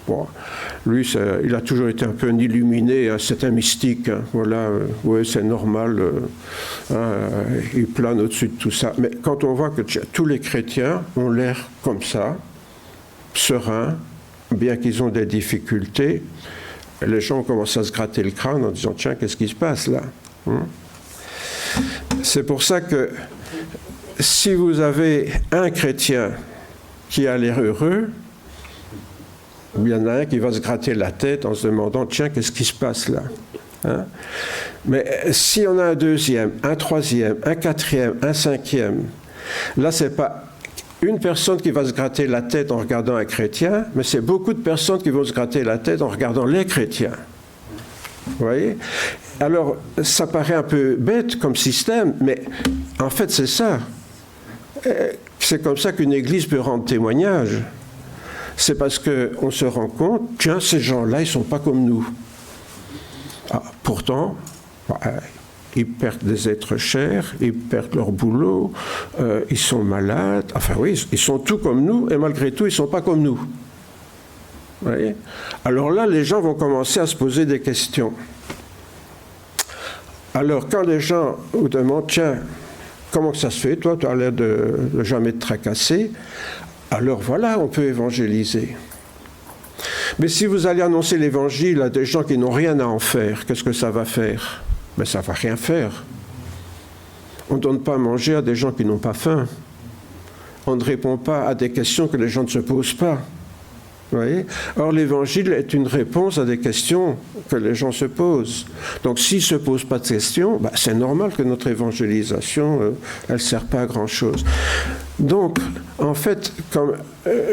bon, lui, il a toujours été un peu illuminé, hein, c'est un mystique, hein, voilà, oui, c'est normal, il plane au-dessus de tout ça. Mais quand on voit que tous les chrétiens ont l'air comme ça, sereins, bien qu'ils ont des difficultés, les gens commencent à se gratter le crâne en disant « Tiens, qu'est-ce qui se passe là ?» C'est pour ça que si vous avez un chrétien qui a l'air heureux, il y en a un qui va se gratter la tête en se demandant « Tiens, qu'est-ce qui se passe là ?» hein? Mais si on a un deuxième, un troisième, un quatrième, un cinquième, là, c'est pas une personne qui va se gratter la tête en regardant un chrétien, mais c'est beaucoup de personnes qui vont se gratter la tête en regardant les chrétiens. Vous voyez ? Alors, ça paraît un peu bête comme système, mais en fait, c'est ça. C'est comme ça qu'une église peut rendre témoignage. C'est parce qu'on se rend compte, tiens, ces gens-là, ils ne sont pas comme nous. Pourtant, ils perdent des êtres chers, ils perdent leur boulot, ils sont malades. Enfin oui, ils sont tout comme nous, et malgré tout, ils ne sont pas comme nous. Vous voyez ? Alors là, les gens vont commencer à se poser des questions. Alors, quand les gens vous demandent, tiens, comment ça se fait, toi, tu as l'air de jamais te tracasser, alors voilà, on peut évangéliser. Mais si vous allez annoncer l'évangile à des gens qui n'ont rien à en faire, qu'est-ce que ça va faire ? Mais ça ne va rien faire. On ne donne pas à manger à des gens qui n'ont pas faim. On ne répond pas à des questions que les gens ne se posent pas. Vous voyez ? Or, l'évangile est une réponse à des questions que les gens se posent. Donc, s'ils ne se posent pas de questions, c'est normal que notre évangélisation, elle ne sert pas à grand-chose. Donc, en fait, comme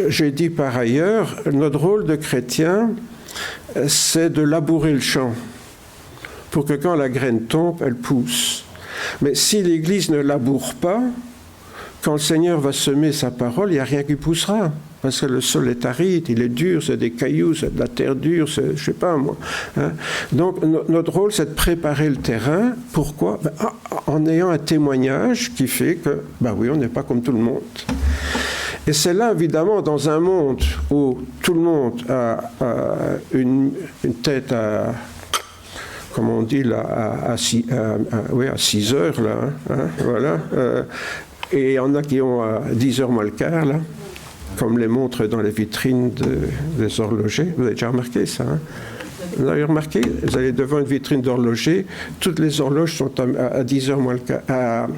j'ai dit par ailleurs, notre rôle de chrétien, c'est de labourer le champ pour que quand la graine tombe, elle pousse. Mais si l'Église ne laboure pas, quand le Seigneur va semer sa parole, il n'y a rien qui poussera. Parce que le sol est aride, il est dur, c'est des cailloux, c'est de la terre dure, c'est, je ne sais pas moi. Hein. Donc notre rôle, c'est de préparer le terrain. Pourquoi ? En ayant un témoignage qui fait que, oui, on n'est pas comme tout le monde. Et c'est là, évidemment, dans un monde où tout le monde a une tête à... comme on dit là, à 6 heures, là, hein, voilà. Et il y en a qui ont à 10 heures moins le quart, là, comme les montres dans les vitrines des horlogers. Vous avez déjà remarqué ça, hein? Vous avez remarqué, vous allez devant une vitrine d'horloger, toutes les horloges sont à 10 heures moins le quart,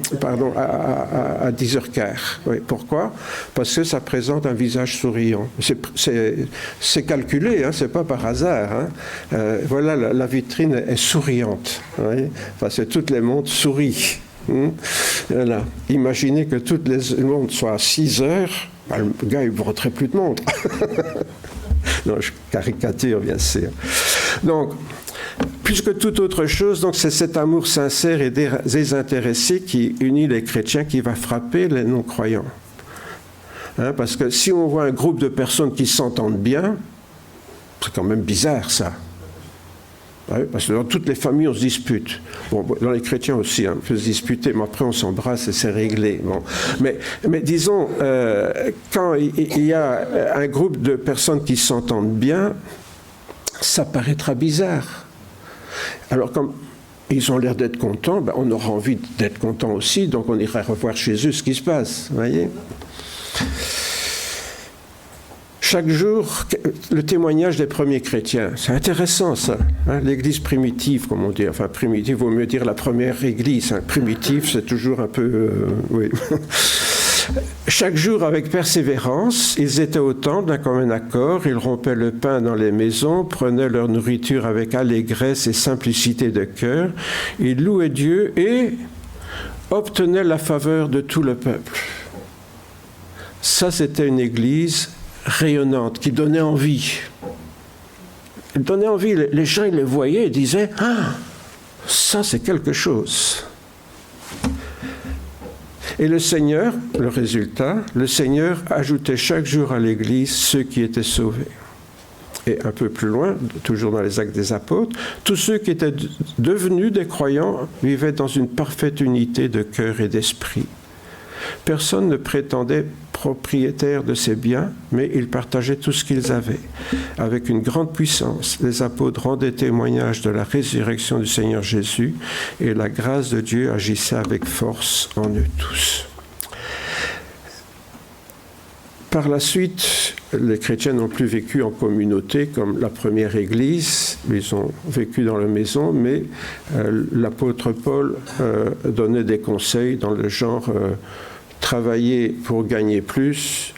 à 10 heures quart. Oui, pourquoi ? Parce que ça présente un visage souriant. C'est calculé, hein, c'est pas par hasard. Hein. Voilà, la vitrine est souriante. Oui. Parce que toutes les montres sourient. Voilà. Imaginez que toutes les montres soient à 6 heures, le gars, il ne vendrait plus de montres. Non, je caricature, bien sûr. Donc, plus que toute autre chose, donc c'est cet amour sincère et désintéressé qui unit les chrétiens qui va frapper les non-croyants. Hein, parce que si on voit un groupe de personnes qui s'entendent bien, c'est quand même bizarre, ça. Ouais, parce que dans toutes les familles, on se dispute. Bon, dans les chrétiens aussi, on peut se disputer, mais après on s'embrasse et c'est réglé. Bon. Mais disons, quand il y a un groupe de personnes qui s'entendent bien, ça paraîtra bizarre. Alors, comme ils ont l'air d'être contents, ben, on aura envie d'être contents aussi, donc on ira revoir chez eux ce qui se passe, vous voyez ? Chaque jour, le témoignage des premiers chrétiens, c'est intéressant ça, hein, l'église primitive, comme on dit, enfin primitive, vaut mieux dire la première église, hein. Primitive, c'est toujours un peu... oui. Chaque jour, avec persévérance, ils étaient au temple d'un commun accord, ils rompaient le pain dans les maisons, prenaient leur nourriture avec allégresse et simplicité de cœur, ils louaient Dieu et obtenaient la faveur de tout le peuple. Ça, c'était une église rayonnante, qui donnait envie. Elle donnait envie, les gens ils les voyaient et disaient « Ah, ça c'est quelque chose ». Et le Seigneur, le résultat, le Seigneur ajoutait chaque jour à l'Église ceux qui étaient sauvés. Et un peu plus loin, toujours dans les Actes des Apôtres, tous ceux qui étaient devenus des croyants vivaient dans une parfaite unité de cœur et d'esprit. Personne ne prétendait propriétaire de ses biens, mais ils partageaient tout ce qu'ils avaient. Avec une grande puissance, les apôtres rendaient témoignage de la résurrection du Seigneur Jésus et la grâce de Dieu agissait avec force en eux tous. Par la suite, les chrétiens n'ont plus vécu en communauté comme la première Église, ils ont vécu dans la maison, mais l'apôtre Paul donnait des conseils dans le genre travailler pour gagner plus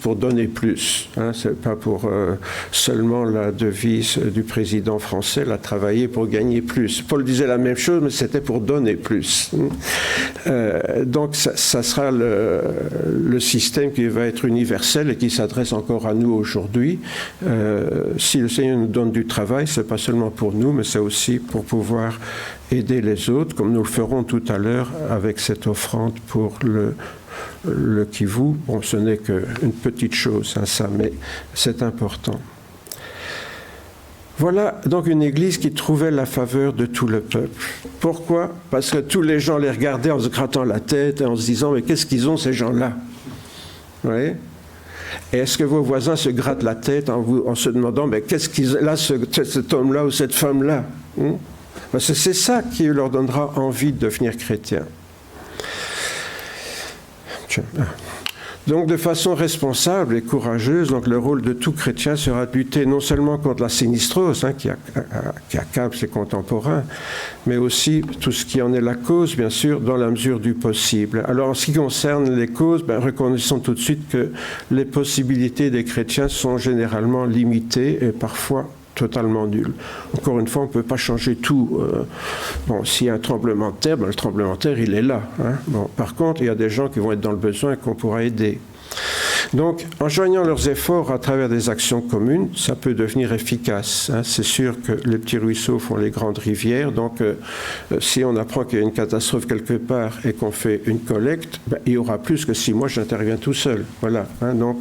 pour donner plus. Hein, c'est pas pour seulement la devise du président français, là, travailler pour gagner plus. Paul disait la même chose, mais c'était pour donner plus. Donc ça sera le système qui va être universel et qui s'adresse encore à nous aujourd'hui. Si le Seigneur nous donne du travail, c'est pas seulement pour nous, mais c'est aussi pour pouvoir aider les autres, comme nous le ferons tout à l'heure avec cette offrande pour le Kivu. Bon, ce n'est qu'une petite chose, hein, ça, mais c'est important. Voilà donc une église qui trouvait la faveur de tout le peuple. Pourquoi ? Parce que tous les gens les regardaient en se grattant la tête et en se disant « Mais qu'est-ce qu'ils ont, ces gens-là » Vous voyez ? Et est-ce que vos voisins se grattent la tête en se demandant « Mais qu'est-ce qu'ils ont là, cet homme-là ou cette femme-là » Parce que c'est ça qui leur donnera envie de devenir chrétien. Donc, de façon responsable et courageuse, donc le rôle de tout chrétien sera de lutter non seulement contre la sinistrose, hein, qui accable ses contemporains, mais aussi tout ce qui en est la cause, bien sûr, dans la mesure du possible. Alors, en ce qui concerne les causes, reconnaissons tout de suite que les possibilités des chrétiens sont généralement limitées et parfois totalement nul. Encore une fois, on ne peut pas changer tout. Bon, s'il y a un tremblement de terre, le tremblement de terre, il est là. Hein. Bon, par contre, il y a des gens qui vont être dans le besoin et qu'on pourra aider. Donc, en joignant leurs efforts à travers des actions communes, ça peut devenir efficace. Hein. C'est sûr que les petits ruisseaux font les grandes rivières. Donc, si on apprend qu'il y a une catastrophe quelque part et qu'on fait une collecte, il y aura plus que si moi j'interviens tout seul. Voilà. Hein. Donc,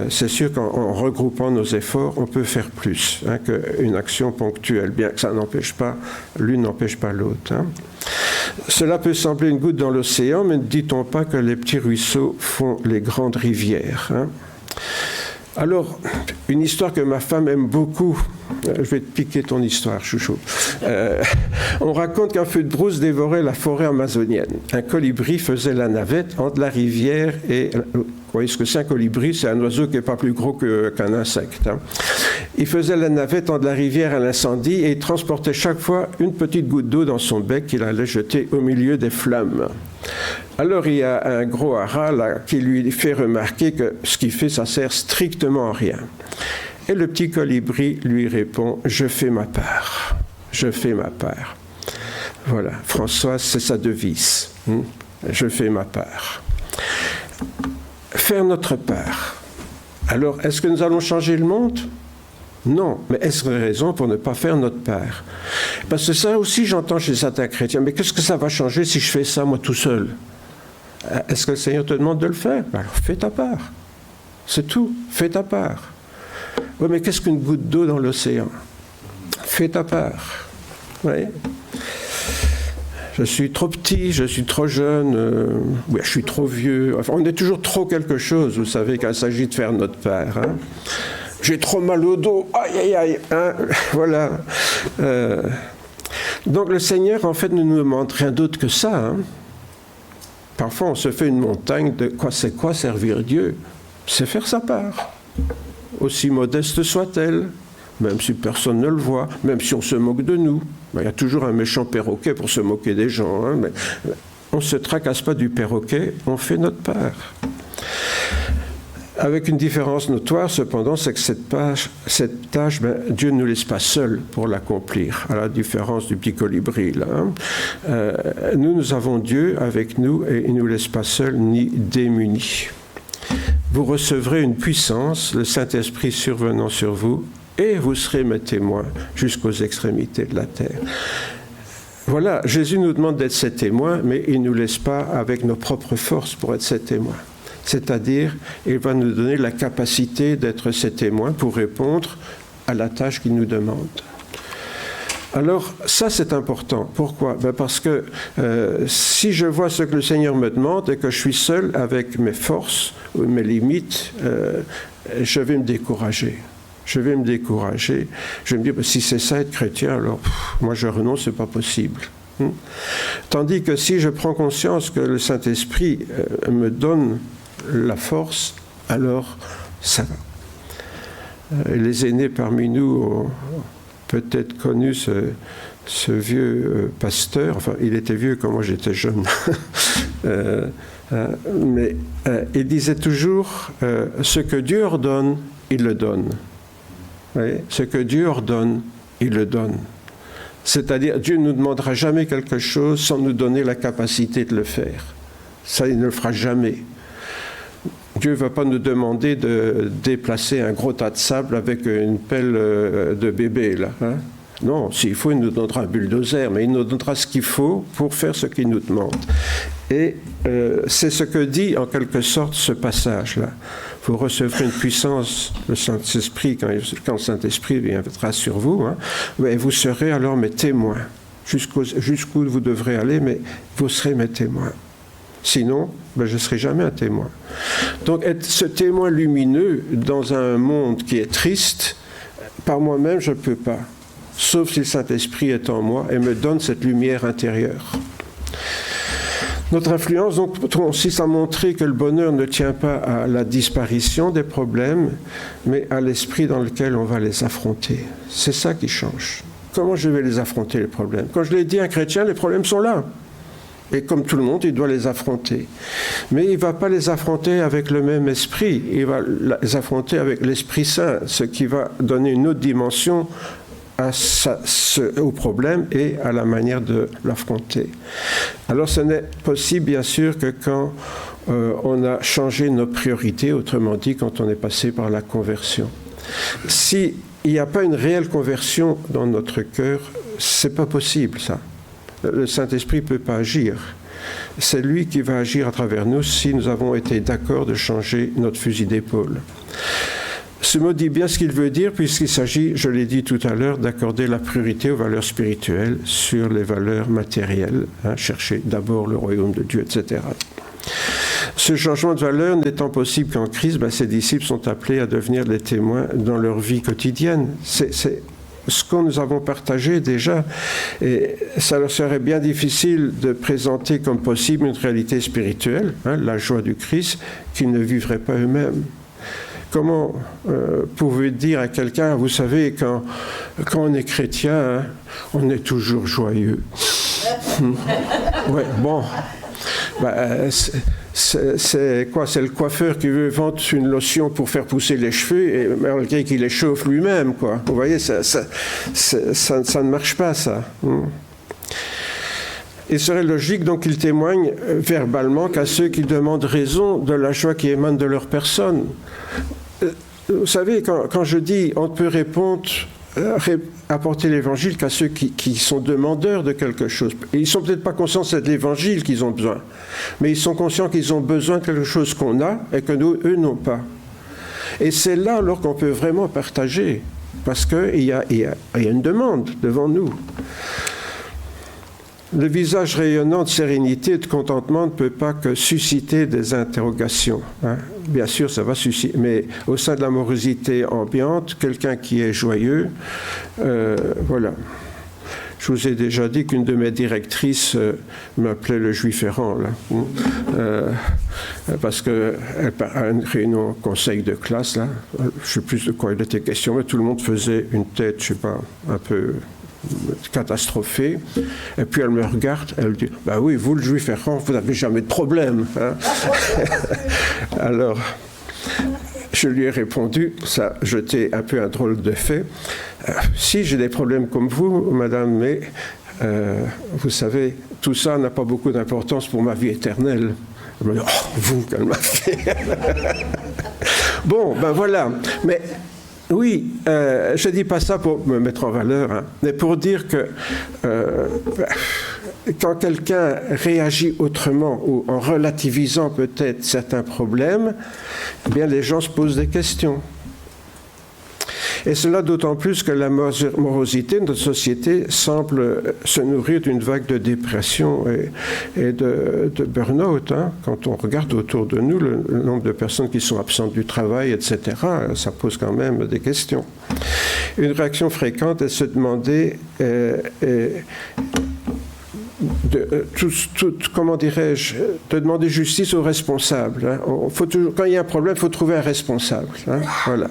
c'est sûr qu'en regroupant nos efforts, on peut faire plus, hein, qu'une action ponctuelle. Bien que ça n'empêche pas, l'une n'empêche pas l'autre. Hein. Cela peut sembler une goutte dans l'océan, mais ne dit-on pas que les petits ruisseaux font les grandes rivières, hein? Alors, une histoire que ma femme aime beaucoup, je vais te piquer ton histoire, chouchou. On raconte qu'un feu de brousse dévorait la forêt amazonienne. Un colibri faisait la navette entre la rivière et... Vous voyez ce que c'est un colibri? C'est un oiseau qui n'est pas plus gros qu'un insecte. Hein. Il faisait la navette entre la rivière et l'incendie et il transportait chaque fois une petite goutte d'eau dans son bec qu'il allait jeter au milieu des flammes. Alors il y a un gros haras là, qui lui fait remarquer que ce qu'il fait, ça sert strictement à rien. Et le petit colibri lui répond « Je fais ma part. Je fais ma part. » Voilà, Françoise, c'est sa devise. Je fais ma part. Faire notre part. Alors, est-ce que nous allons changer le monde ? Non, mais est-ce une raison pour ne pas faire notre part? Parce que ça aussi, j'entends chez certains chrétiens, mais qu'est-ce que ça va changer si je fais ça, moi, tout seul? Est-ce que le Seigneur te demande de le faire? Alors, fais ta part. C'est tout, fais ta part. Oui, mais qu'est-ce qu'une goutte d'eau dans l'océan? fais ta part. Oui. Je suis trop petit, je suis trop jeune, je suis trop vieux. Enfin, on est toujours trop quelque chose, vous savez, quand il s'agit de faire notre part. Hein. J'ai trop mal au dos, aïe, aïe, aïe. Hein. Voilà. Donc le Seigneur, en fait, ne nous demande rien d'autre que ça. Hein. Parfois, on se fait une montagne de quoi c'est quoi servir Dieu? C'est faire sa part, aussi modeste soit-elle, même si personne ne le voit, même si on se moque de nous. Il y a toujours un méchant perroquet pour se moquer des gens, hein, mais on ne se tracasse pas du perroquet, on fait notre part. Avec une différence notoire, cependant, c'est que cette tâche, Dieu ne nous laisse pas seuls pour l'accomplir, à la différence du petit colibri. Là, hein. Nous avons Dieu avec nous et il ne nous laisse pas seuls ni démunis. Vous recevrez une puissance, le Saint-Esprit survenant sur vous, et vous serez mes témoins jusqu'aux extrémités de la terre. Voilà, Jésus nous demande d'être ses témoins, mais il ne nous laisse pas avec nos propres forces pour être ses témoins. C'est-à-dire, il va nous donner la capacité d'être ses témoins pour répondre à la tâche qu'il nous demande. Alors, ça c'est important. Pourquoi? Parce que si je vois ce que le Seigneur me demande et que je suis seul avec mes forces, mes limites, je vais me décourager. Je vais me dire, si c'est ça être chrétien, alors moi je renonce, c'est pas possible. Tandis que si je prends conscience que le Saint-Esprit me donne la force, alors ça va. Les aînés parmi nous ont peut-être connu ce vieux pasteur, enfin il était vieux quand moi j'étais jeune, mais il disait toujours ce que Dieu ordonne, il le donne. Oui, ce que Dieu ordonne, il le donne. C'est-à-dire, Dieu ne nous demandera jamais quelque chose sans nous donner la capacité de le faire. Ça, il ne le fera jamais. Dieu ne va pas nous demander de déplacer un gros tas de sable avec une pelle de bébé, là. Hein? Non, s'il faut, il nous donnera un bulldozer, mais il nous donnera ce qu'il faut pour faire ce qu'il nous demande. Et c'est ce que dit, en quelque sorte, ce passage-là. Vous recevrez une puissance, le Saint-Esprit, quand le Saint-Esprit viendra sur vous, hein, vous serez alors mes témoins. Jusqu'où vous devrez aller, mais vous serez mes témoins. Sinon, je ne serai jamais un témoin. Donc, être ce témoin lumineux dans un monde qui est triste, par moi-même, je ne peux pas. Sauf si le Saint-Esprit est en moi et me donne cette lumière intérieure. Notre influence donc, consiste à montrer que le bonheur ne tient pas à la disparition des problèmes, mais à l'esprit dans lequel on va les affronter. C'est ça qui change. Comment je vais les affronter, les problèmes? Quand je l'ai dit à un chrétien, les problèmes sont là. Et comme tout le monde, il doit les affronter. Mais il ne va pas les affronter avec le même esprit. Il va les affronter avec l'Esprit Saint, ce qui va donner une autre dimension au problème et à la manière de l'affronter. Alors ce n'est possible bien sûr que quand on a changé nos priorités, autrement dit quand on est passé par la conversion. S'il n'y a pas une réelle conversion dans notre cœur, c'est pas possible ça. Le Saint-Esprit ne peut pas agir. C'est lui qui va agir à travers nous si nous avons été d'accord de changer notre fusil d'épaule. Ce mot dit bien ce qu'il veut dire puisqu'il s'agit, je l'ai dit tout à l'heure, d'accorder la priorité aux valeurs spirituelles sur les valeurs matérielles, hein, chercher d'abord le royaume de Dieu, etc. Ce changement de valeur n'étant possible qu'en Christ, ses disciples sont appelés à devenir des témoins dans leur vie quotidienne. C'est ce que nous avons partagé déjà, et ça leur serait bien difficile de présenter comme possible une réalité spirituelle, hein, la joie du Christ, qu'ils ne vivraient pas eux-mêmes. Comment pouvez-vous dire à quelqu'un, vous savez, quand on est chrétien, hein, on est toujours joyeux. Ouais, bon. C'est quoi? C'est le coiffeur qui veut vendre une lotion pour faire pousser les cheveux et malgré qu'il les chauffe lui-même, quoi. Vous voyez, ça ne marche pas, ça. Il serait logique donc qu'ils témoignent verbalement qu'à ceux qui demandent raison de la joie qui émane de leur personne. Vous savez, quand je dis on peut répondre, apporter l'évangile qu'à ceux qui sont demandeurs de quelque chose. Et ils ne sont peut-être pas conscients que c'est de l'évangile qu'ils ont besoin, mais ils sont conscients qu'ils ont besoin de quelque chose qu'on a et que eux n'ont pas. Et c'est là alors qu'on peut vraiment partager. parce qu'il y a une demande devant nous. Le visage rayonnant de sérénité et de contentement ne peut pas que susciter des interrogations. Hein. Bien sûr, ça va susciter, mais au sein de la morosité ambiante, quelqu'un qui est joyeux, voilà. Je vous ai déjà dit qu'une de mes directrices m'appelait le juif errant, là. Parce qu'à une réunion conseil de classe, là, je ne sais plus de quoi il était question, mais tout le monde faisait une tête, je ne sais pas, un peu catastrophée. Et puis elle me regarde, elle dit « Ben oui, vous le juif errant, vous n'avez jamais de problème. Hein » Alors, je lui ai répondu, ça jetait un peu un drôle de fait. Si j'ai des problèmes comme vous, madame, mais vous savez, tout ça n'a pas beaucoup d'importance pour ma vie éternelle. Elle m'a dit, oh, vous, qu'elle m'a fait. Bon, ben voilà. Mais oui, je ne dis pas ça pour me mettre en valeur, hein, mais pour dire que quand quelqu'un réagit autrement ou en relativisant peut-être certains problèmes, eh bien les gens se posent des questions. Et cela d'autant plus que la morosité de notre société semble se nourrir d'une vague de dépression et de burn-out. Hein. Quand on regarde autour de nous le nombre de personnes qui sont absentes du travail, etc., ça pose quand même des questions. Une réaction fréquente est de se demander comment dirais-je, de demander justice aux responsables. Hein. Quand il y a un problème, il faut trouver un responsable. Hein. Voilà.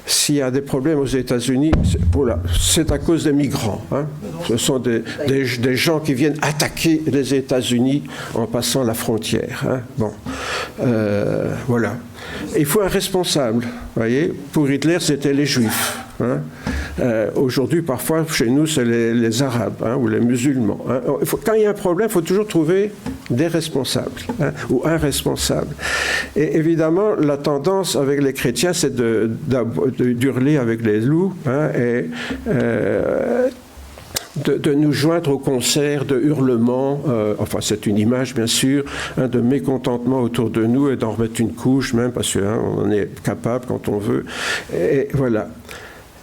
S'il y a des problèmes aux États-Unis, c'est à cause des migrants. Hein. Ce sont des gens qui viennent attaquer les États-Unis en passant la frontière. Hein. Bon, voilà. Il faut un responsable. Voyez, pour Hitler, c'était les Juifs. Hein. Aujourd'hui, parfois, chez nous, c'est les Arabes hein, ou les musulmans. Hein. Quand il y a un problème, il faut toujours trouver des responsables hein, ou un responsable. Et évidemment, la tendance avec les chrétiens, c'est d'hurler avec les loups hein, et de nous joindre au concert de hurlements, enfin c'est une image bien sûr, hein, de mécontentement autour de nous et d'en remettre une couche même parce qu'on en est capable quand on veut. Et voilà.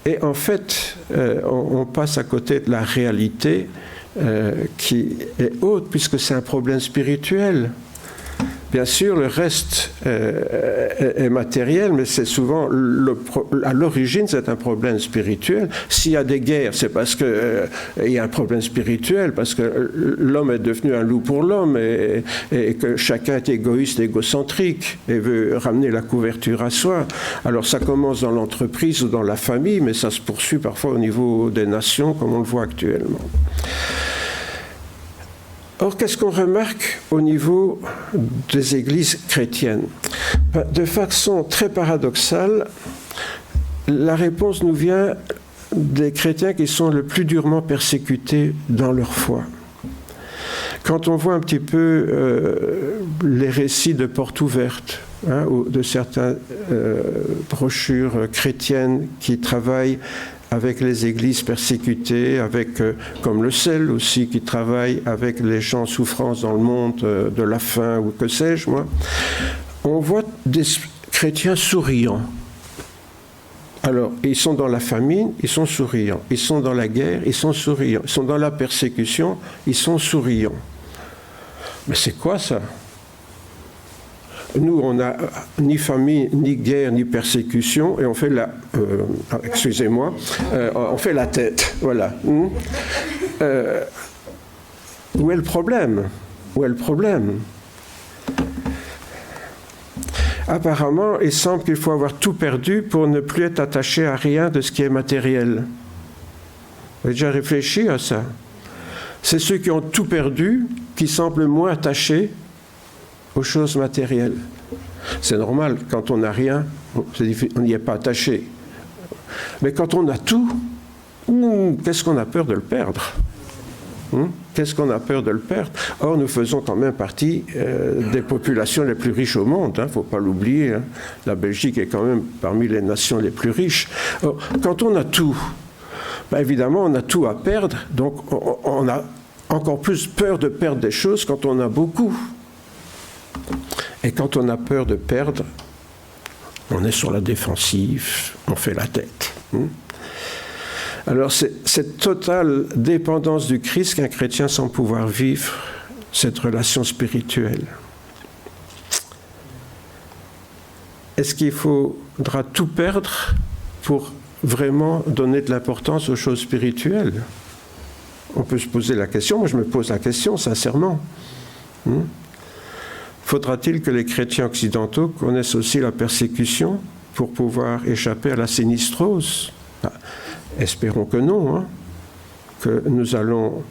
Et en fait, on passe à côté de la réalité qui est haute puisque c'est un problème spirituel. Bien sûr, le reste est matériel, mais c'est souvent, à l'origine, c'est un problème spirituel. S'il y a des guerres, c'est parce qu'il y a un problème spirituel, parce que l'homme est devenu un loup pour l'homme et que chacun est égoïste, égocentrique et veut ramener la couverture à soi. Alors ça commence dans l'entreprise ou dans la famille, mais ça se poursuit parfois au niveau des nations, comme on le voit actuellement. Or, qu'est-ce qu'on remarque au niveau des églises chrétiennes ? De façon très paradoxale, la réponse nous vient des chrétiens qui sont le plus durement persécutés dans leur foi. Quand on voit un petit peu les récits de portes ouvertes, hein, ou de certaines brochures chrétiennes qui travaillent avec les églises persécutées, avec, comme le CEL aussi, qui travaille avec les gens en souffrance dans le monde de la faim, ou que sais-je, moi, on voit des chrétiens souriants. Alors, ils sont dans la famine, ils sont souriants. Ils sont dans la guerre, ils sont souriants. Ils sont dans la persécution, ils sont souriants. Mais c'est quoi ça ? Nous, on n'a ni famine, ni guerre, ni persécution, et on fait on fait la tête, voilà. Où est le problème ? Où est le problème ? Apparemment, il semble qu'il faut avoir tout perdu pour ne plus être attaché à rien de ce qui est matériel. Vous avez déjà réfléchi à ça ? C'est ceux qui ont tout perdu qui semblent moins attachés aux choses matérielles. C'est normal, quand on n'a rien, on n'y est pas attaché. Mais quand on a tout, qu'est-ce qu'on a peur de le perdre ? Qu'est-ce qu'on a peur de le perdre ? Or, nous faisons quand même partie des populations les plus riches au monde, il ne faut pas l'oublier. Hein. La Belgique est quand même parmi les nations les plus riches. Or, quand on a tout, ben évidemment, on a tout à perdre, donc on a encore plus peur de perdre des choses quand on a beaucoup. Et quand on a peur de perdre, On est sur la défensive, on fait la tête. Alors c'est cette totale dépendance du Christ qu'un chrétien semble pouvoir vivre, cette relation spirituelle. Est-ce qu'il faudra tout perdre pour vraiment donner de l'importance aux choses spirituelles? On peut se poser la question, moi je me pose la question sincèrement. Faudra-t-il que les chrétiens occidentaux connaissent aussi la persécution pour pouvoir échapper à la sinistrose? Espérons que non, que nous allons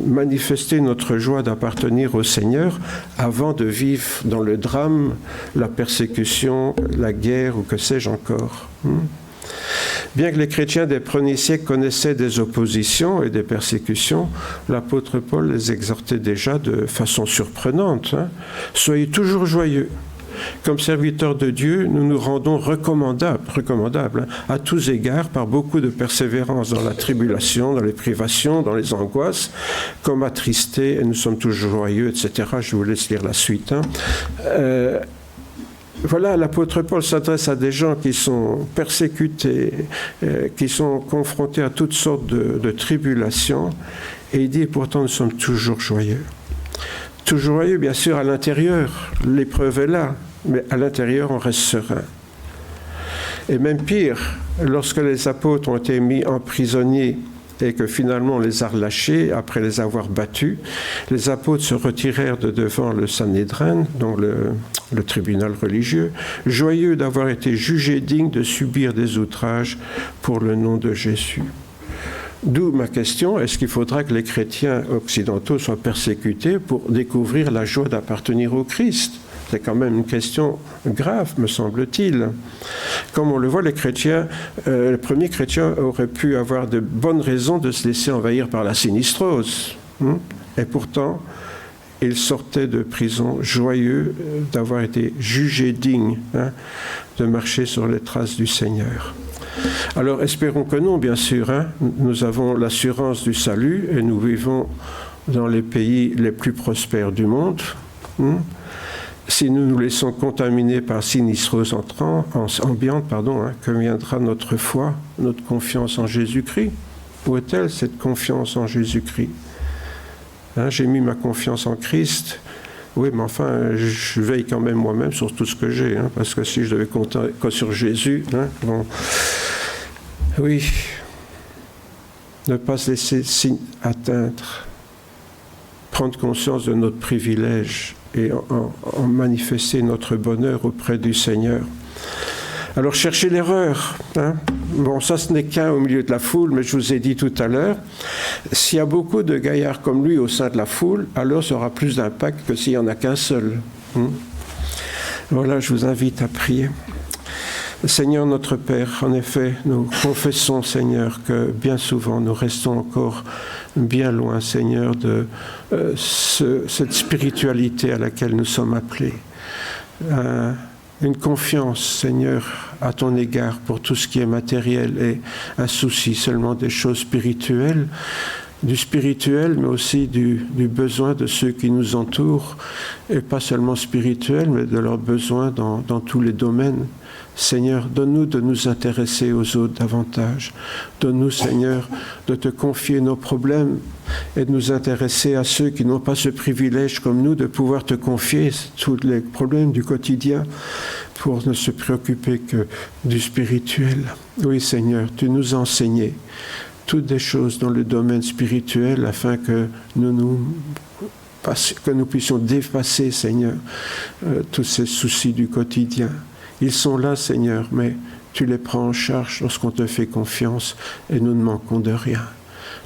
manifester notre joie d'appartenir au Seigneur avant de vivre dans le drame, la persécution, la guerre ou que sais-je encore. Bien que les chrétiens des premiers siècles connaissaient des oppositions et des persécutions, l'apôtre Paul les exhortait déjà de façon surprenante. Soyez toujours joyeux. Comme serviteurs de Dieu, nous nous rendons recommandables à tous égards par beaucoup de persévérance dans la tribulation, dans les privations, dans les angoisses, comme attristés, et nous sommes toujours joyeux, etc. Je vous laisse lire la suite. Voilà, l'apôtre Paul s'adresse à des gens qui sont persécutés, qui sont confrontés à toutes sortes de tribulations, et il dit pourtant nous sommes toujours joyeux. Toujours joyeux, bien sûr, à l'intérieur, l'épreuve est là, mais à l'intérieur, on reste serein. Et même pire, lorsque les apôtres ont été mis en prisonniers et que finalement on les a relâchés après les avoir battus, les apôtres se retirèrent de devant le Sanhédrin, donc le tribunal religieux, joyeux d'avoir été jugés dignes de subir des outrages pour le nom de Jésus. D'où ma question, est-ce qu'il faudra que les chrétiens occidentaux soient persécutés pour découvrir la joie d'appartenir au Christ? C'est quand même une question grave, me semble-t-il. Comme on le voit, les premiers chrétiens auraient pu avoir de bonnes raisons de se laisser envahir par la sinistrose. Et pourtant, ils sortaient de prison joyeux d'avoir été jugés dignes de marcher sur les traces du Seigneur. Alors, espérons que non, bien sûr. Nous avons l'assurance du salut et nous vivons dans les pays les plus prospères du monde. Si nous nous laissons contaminer par sinistrose ambiante, que viendra notre foi, notre confiance en Jésus-Christ? Où est-elle, cette confiance en Jésus-Christ? J'ai mis ma confiance en Christ. Oui, mais enfin, je veille quand même moi-même sur tout ce que j'ai, parce que si je devais compter que sur Jésus, oui, ne pas se laisser atteindre, prendre conscience de notre privilège et en manifester notre bonheur auprès du Seigneur. Alors, cherchez l'erreur. Bon, ça, ce n'est qu'un au milieu de la foule, mais je vous ai dit tout à l'heure, s'il y a beaucoup de gaillards comme lui au sein de la foule, alors ça aura plus d'impact que s'il n'y en a qu'un seul. Voilà, je vous invite à prier. Seigneur notre Père, en effet, nous confessons, Seigneur, que bien souvent nous restons encore bien loin, Seigneur, de cette spiritualité à laquelle nous sommes appelés. Une confiance, Seigneur, à ton égard pour tout ce qui est matériel et un souci seulement des choses spirituelles, du spirituel, mais aussi du besoin de ceux qui nous entourent, et pas seulement spirituel, mais de leurs besoins dans tous les domaines. Seigneur, donne-nous de nous intéresser aux autres davantage. Donne-nous, Seigneur, de te confier nos problèmes et de nous intéresser à ceux qui n'ont pas ce privilège comme nous de pouvoir te confier tous les problèmes du quotidien pour ne se préoccuper que du spirituel. Oui, Seigneur, tu nous as enseigné toutes des choses dans le domaine spirituel afin que nous puissions dépasser, Seigneur, tous ces soucis du quotidien. Ils sont là, Seigneur, mais tu les prends en charge lorsqu'on te fait confiance et nous ne manquons de rien.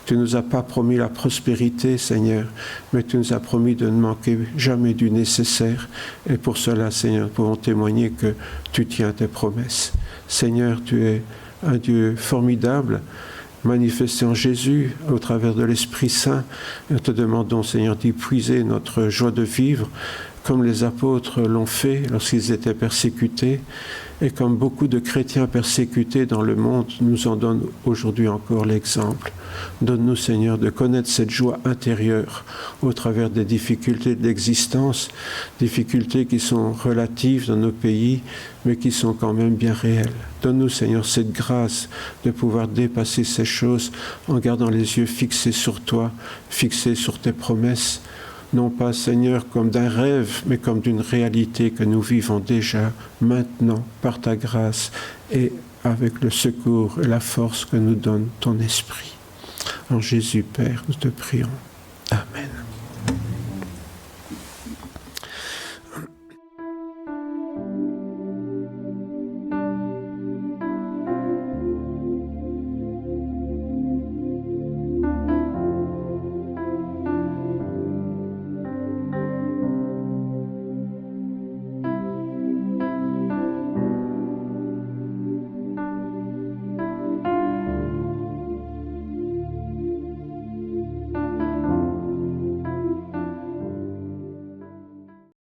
Tu ne nous as pas promis la prospérité, Seigneur, mais tu nous as promis de ne manquer jamais du nécessaire. Et pour cela, Seigneur, nous pouvons témoigner que tu tiens tes promesses. Seigneur, tu es un Dieu formidable, manifesté en Jésus au travers de l'Esprit Saint. Nous te demandons, Seigneur, d'y puiser notre joie de vivre comme les apôtres l'ont fait lorsqu'ils étaient persécutés, et comme beaucoup de chrétiens persécutés dans le monde nous en donnent aujourd'hui encore l'exemple. Donne-nous, Seigneur, de connaître cette joie intérieure au travers des difficultés de l'existence, difficultés qui sont relatives dans nos pays, mais qui sont quand même bien réelles. Donne-nous, Seigneur, cette grâce de pouvoir dépasser ces choses en gardant les yeux fixés sur toi, fixés sur tes promesses, non pas, Seigneur, comme d'un rêve, mais comme d'une réalité que nous vivons déjà, maintenant, par ta grâce et avec le secours et la force que nous donne ton Esprit. En Jésus, Père, nous te prions.